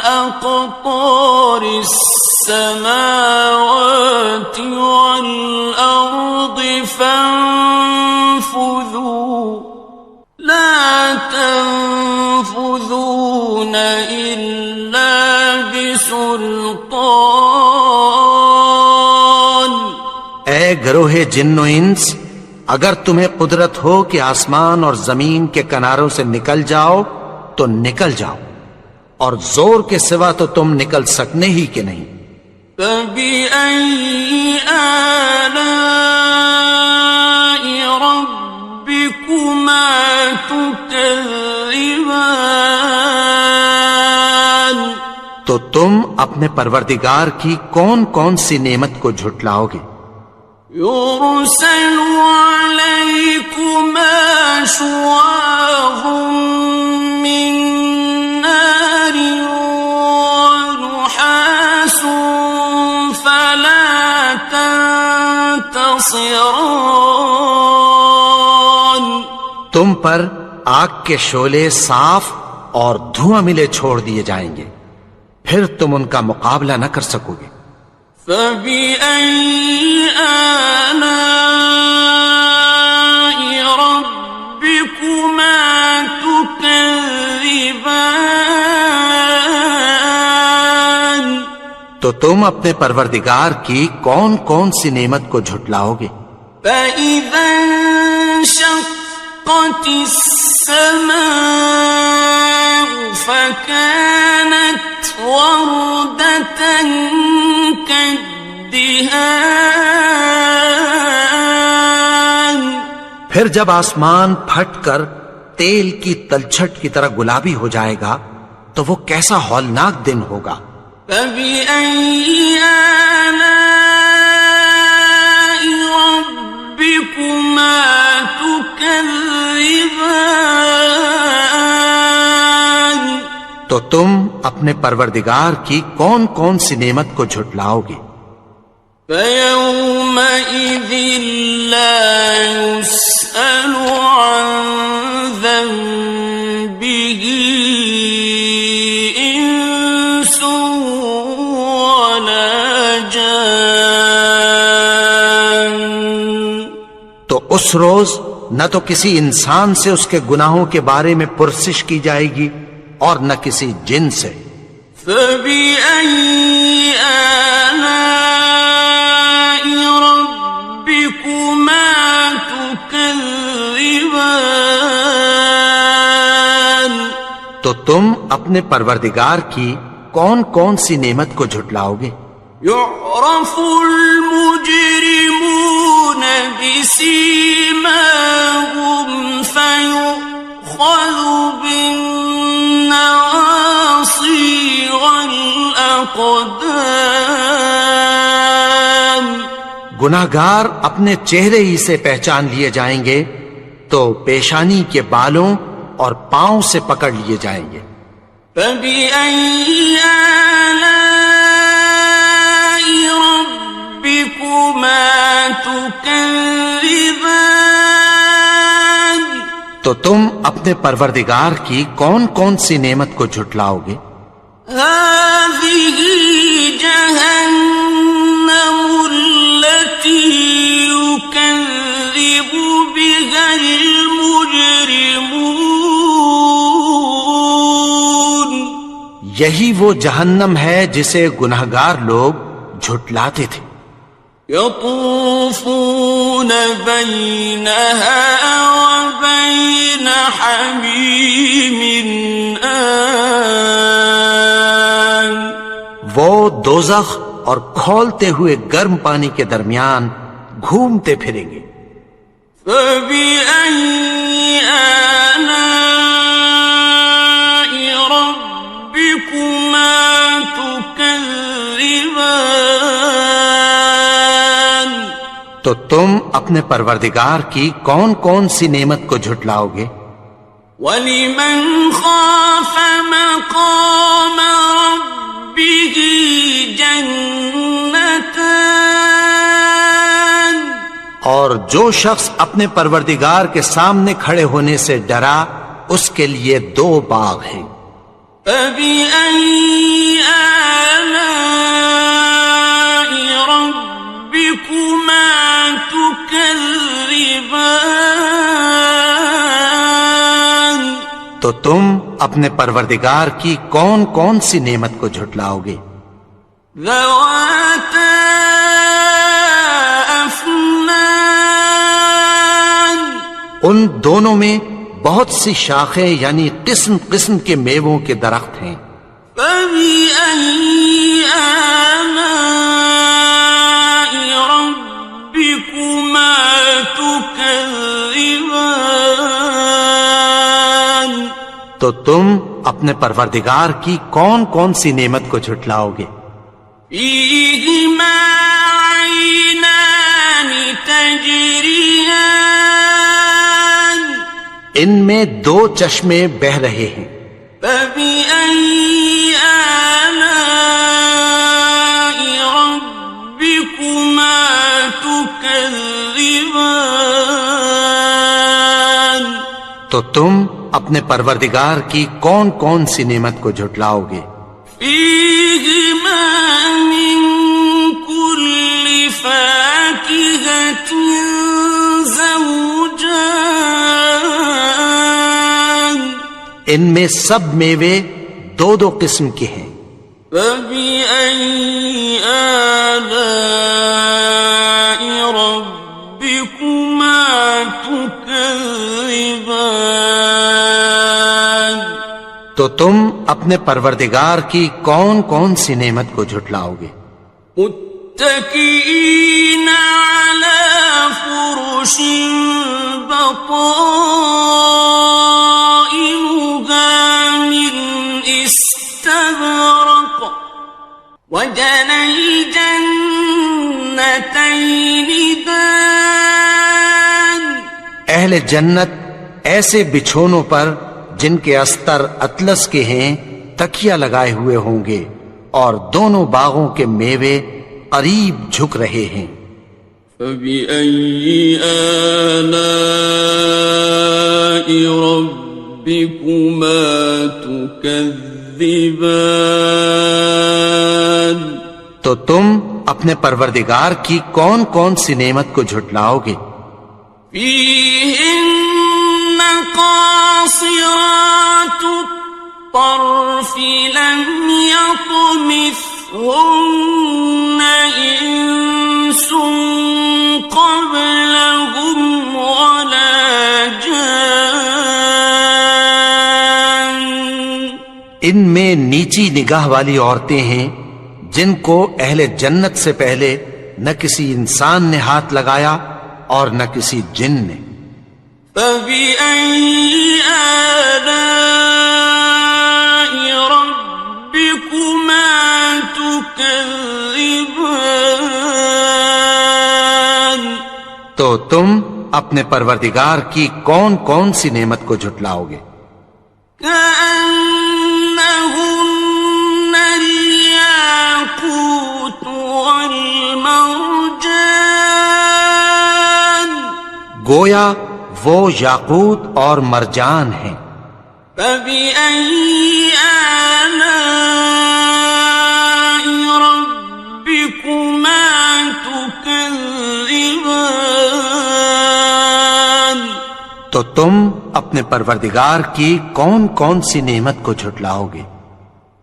Speaker 1: أَقْطَارِ السَّمَاوَاتِ وَالْأَرْضِ فَانفُذُوا لَا تَنفُذُونَ إِلَّا بِسُلْطَانٍ۔
Speaker 2: اے گروہ جن و انس، اگر تمہیں قدرت ہو کہ آسمان اور زمین کے کناروں سے نکل جاؤ تو نکل جاؤ، اور زور کے سوا تو تم نکل سکنے ہی کہ نہیں۔
Speaker 1: فَبِأَيِّ آلَاءِ رَبِّكُمَا تُكَذِّبَانِ،
Speaker 2: تو تم اپنے پروردگار کی کون کون سی نعمت کو جھٹلاؤ گے؟
Speaker 1: يُرْسَلُ عَلَيْكُمَا شُوَاظٌ مِّن نَّارٍ وَنُحَاسٌ فَلَا تَنتَصِرَانِ،
Speaker 2: تم پر آگ کے شعلے صاف اور دھواں ملے چھوڑ دیے جائیں گے، پھر تم ان کا مقابلہ نہ کر سکو گے۔
Speaker 1: فَبِأَيِّ آلَاءِ رَبِّكُمَا تُكَذِّبَانِ،
Speaker 2: تو تم اپنے پروردگار کی کون کون سی نعمت کو جھٹلاؤ گے؟
Speaker 1: فَإِذَا انشَقَّتِ السَّمَاءُ فَكَانَتْ وَرْدَةً كَالدِّهَانِ،
Speaker 2: پھر جب آسمان پھٹ کر تیل کی تلچھٹ کی طرح گلابی ہو جائے گا تو وہ کیسا ہولناک دن ہوگا۔
Speaker 1: فَبِأَيِّ آلَاءِ رَبِّكُمَا تُكَذِّبَانِ،
Speaker 2: تو تم اپنے پروردگار کی کون کون سی نعمت کو جھٹلاؤ گے؟
Speaker 1: فَيَوْمَئِذٍ لَا يُسْأَلُ عَن ذَنبِهِ إِنسٌ وَلَا جَانٌّ،
Speaker 2: تو اس روز نہ تو کسی انسان سے اس کے گناہوں کے بارے میں پرسش کی جائے گی اور نہ کسی جن سے۔
Speaker 1: فَبِأَيِّ آلَاءِ رَبِّكُمَا تُكَذِّبَانِ،
Speaker 2: تو تم اپنے پروردگار کی کون کون سی نعمت کو جھٹلاؤ گے؟
Speaker 1: يُعْرَفُ الْمُجْرِمُونَ بِسِيمَاهُمْ فَيُؤْخَذُ بِالنَّوَاصِي وَالْأَقْدَامِ،
Speaker 2: گناہگار اپنے چہرے ہی سے پہچان لیے جائیں گے تو پیشانی کے بالوں اور پاؤں سے پکڑ لیے جائیں گے۔
Speaker 1: فَبِأَيِّ آلَاءِ رَبِّكُمَا تُكَذِّبَانِ،
Speaker 2: تو تم اپنے پروردگار کی کون کون سی نعمت کو جھٹلاؤ گے؟
Speaker 1: هَٰذِهِ جَهَنَّمُ الَّتِي يُكَذِّبُ بِهَا الْمُجْرِمُونَ،
Speaker 2: یہی وہ جہنم ہے جسے گناہگار لوگ جھٹلاتے تھے۔
Speaker 1: يَطُوفُونَ بَيْنَهَا وَبَيْنَ حَمِيمٍ آنٍ،
Speaker 2: وہ دوزخ اور کھولتے ہوئے گرم پانی کے درمیان گھومتے پھریں گے۔
Speaker 1: فَبِأَيِّ آلَاءِ رَبِّكُمَا تُكَذِّبَانِ،
Speaker 2: تو تم اپنے پروردگار کی کون کون سی نعمت کو جھٹلاؤ گے؟
Speaker 1: وَلِمَنْ خَافَ مَقَامَ رَبِّهِ جَنَّتَانِ،
Speaker 2: اور جو شخص اپنے پروردگار کے سامنے کھڑے ہونے سے ڈرا اس کے لیے 2 باغ ہیں۔
Speaker 1: فَبِأَيِّ آلَاءِ رَبِّكُمَا تُكَذِّبَانِ،
Speaker 2: تو تم اپنے پروردگار کی کون کون سی نعمت کو جھٹلاؤ گے؟
Speaker 1: ذَوَاتَا أَفْنَانٍ أكنان
Speaker 2: ان دونوں میں بہت سی شاخیں یعنی قسم قسم کے میووں کے درخت ہیں.
Speaker 1: فبأي آلاء ربكما تكذبان
Speaker 2: تو تم اپنے پروردگار کی کون کون سی نعمت کو جھٹلاؤ گے؟
Speaker 1: فيهما عينان تجريان
Speaker 2: ان میں دو چشمے بہ رہے ہیں.
Speaker 1: فبأي آلاء ربكما تكذبان
Speaker 2: تو تم اپنے پروردگار کی کون کون سی نعمت کو جھٹلاؤ گے؟
Speaker 1: فيهما من كل فاكهة زوجان
Speaker 2: ان میں سب میوے دو دو قسم کے ہیں.
Speaker 1: فبأي آلاء ربكما تكذبان
Speaker 2: تو تم اپنے پروردگار کی کون کون سی نعمت کو جھٹلاؤ گے؟
Speaker 1: متكئين على فرش بطائنها من استبرق وجنى الجنتين دان
Speaker 2: اہل جنت ایسے بچھونوں پر جن کے استر اطلس کے ہیں تکیہ لگائے ہوئے ہوں گے اور دونوں باغوں کے میوے قریب جھک رہے ہیں.
Speaker 1: فبأي آلاء ربكما تكذبان
Speaker 2: تو تم اپنے پروردگار کی کون کون سی نعمت کو جھٹلاؤ گے؟
Speaker 1: فيهن قاصرات الطرف لم يطمثهن إنس قبلهم ولا جان
Speaker 2: ان میں نیچی نگاہ والی عورتیں ہیں جن کو اہل جنت سے پہلے نہ کسی انسان نے ہاتھ لگایا اور نہ کسی جن نے.
Speaker 1: فبأي آلاء ربكما تكذبان
Speaker 2: تو تم اپنے پروردگار کی کون کون سی نعمت کو جھٹلاؤ گے؟
Speaker 1: كأنهن الياقوت والمرجان
Speaker 2: گویا وہ یاقوت اور مرجان ہیں.
Speaker 1: فبأي آلاء ربكما تكذبان
Speaker 2: تو تم اپنے پروردگار کی کون کون سی نعمت کو جھٹلاؤ گے؟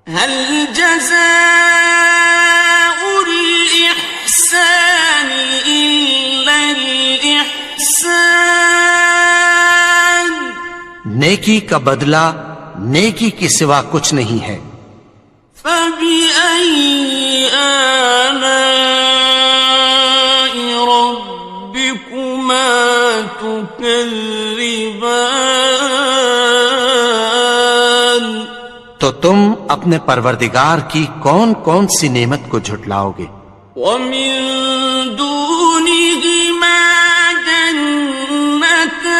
Speaker 1: هل جزاء الإحسان إلا الإحسان
Speaker 2: نیکی کا بدلہ نیکی کے سوا کچھ نہیں ہے.
Speaker 1: فبأي آلاء ربكما تكذبان
Speaker 2: تو تم اپنے پروردگار کی کون کون سی نعمت کو جھٹلاؤ گے؟
Speaker 1: ومن دونهما جنتان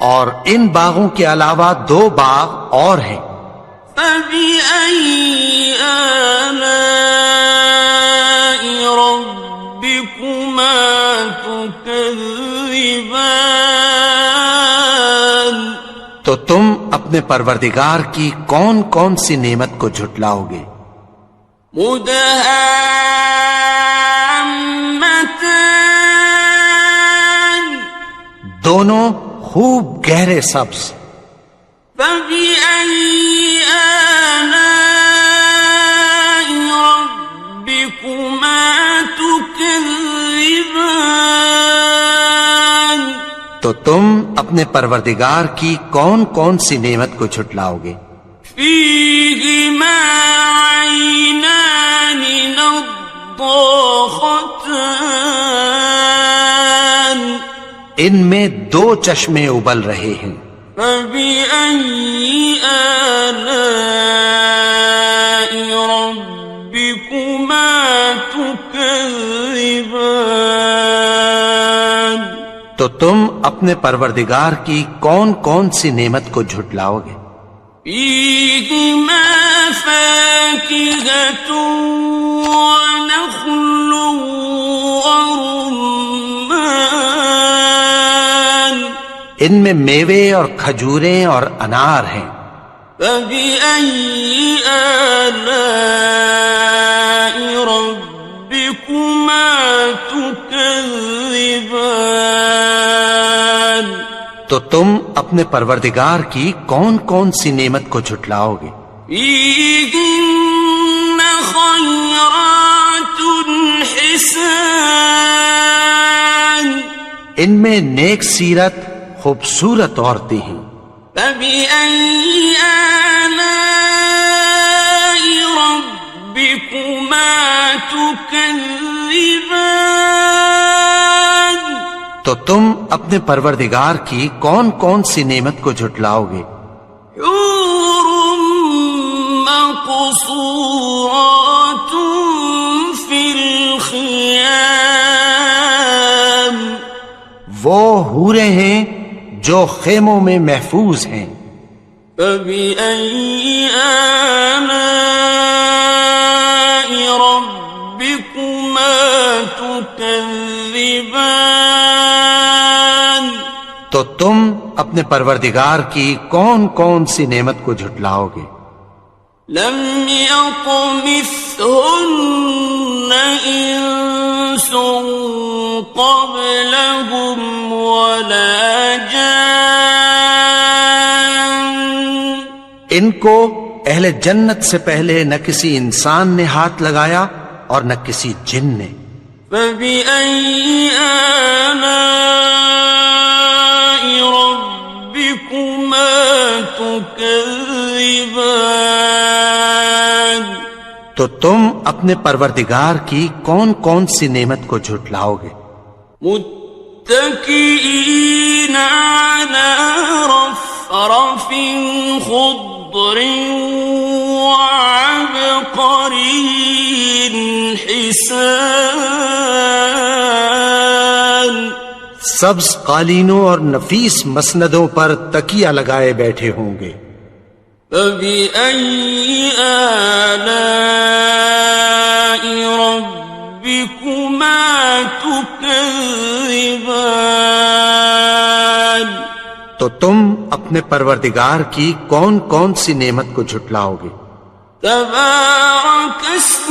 Speaker 2: اور ان باغوں کے علاوہ دو باغ اور ہیں.
Speaker 1: فبأي آلاء ربكما تكذبان
Speaker 2: تو تم اپنے پروردگار کی کون کون سی نعمت کو جھٹلاؤ گے؟
Speaker 1: مدهامتان
Speaker 2: دونوں خوب گہرے سبز.
Speaker 1: فبأي آلاء ربكما تكذبان
Speaker 2: تو تم اپنے پروردگار کی کون کون سی نعمت کو جھٹلاؤ گے؟
Speaker 1: فيهما عينان نضاختان
Speaker 2: ان میں دو چشمے ابل رہے ہیں،
Speaker 1: فبأي آلاء ربكما تكذبان
Speaker 2: تو تم اپنے پروردگار کی کون کون سی نعمت کو جھٹلاؤ گے؟
Speaker 1: فيهما فاكهة ونخل ورمان
Speaker 2: ان میں میوے اور کھجوریں اور انار ہیں،
Speaker 1: فبأي آلاء ربكما تكذبان
Speaker 2: تو تم اپنے پروردگار کی کون کون سی نعمت کو جھٹلاؤ گے؟
Speaker 1: فيهن خيرات حسان
Speaker 2: ان میں نیک سیرت خوبصورت عورتیں ہیں،
Speaker 1: فبأي آلاء ربكما تكذبان
Speaker 2: تو تم اپنے پروردگار کی کون کون سی نعمت کو جھٹلاؤ گے؟
Speaker 1: حور مقصورات في الخيام
Speaker 2: وہ حوریں ہیں جو خیموں میں محفوظ ہیں،
Speaker 1: فبأي آلاء ربكما تكذبان
Speaker 2: تو تم اپنے پروردگار کی کون کون سی نعمت کو جھٹلاؤ گے؟
Speaker 1: لم يطمثهن إنس قبلهم ولا جان
Speaker 2: ان کو اہل جنت سے پہلے نہ کسی انسان نے ہاتھ لگایا اور نہ کسی جن نے،
Speaker 1: فبأي آلاء ربكما تكذبان
Speaker 2: تو تم اپنے پروردگار کی کون کون سی نعمت کو جھٹلاؤ گے؟
Speaker 1: متكئين على رفرف خضر وعبقري حسان
Speaker 2: سبز قالینوں اور نفیس مسندوں پر تکیہ لگائے بیٹھے ہوں گے،
Speaker 1: فبأي آلاء ربكما تكذبان
Speaker 2: تو تم اپنے پروردگار کی کون کون سی نعمت کو جھٹلاؤ گے؟
Speaker 1: تبارك اسم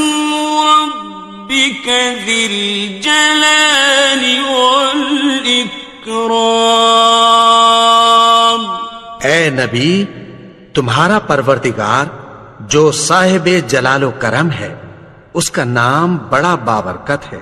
Speaker 1: ربك ذي الجلال والإكرام
Speaker 2: اے نبی، تمہارا پروردگار جو صاحب جلال و کرم ہے، اس کا نام بڑا بابرکت ہے۔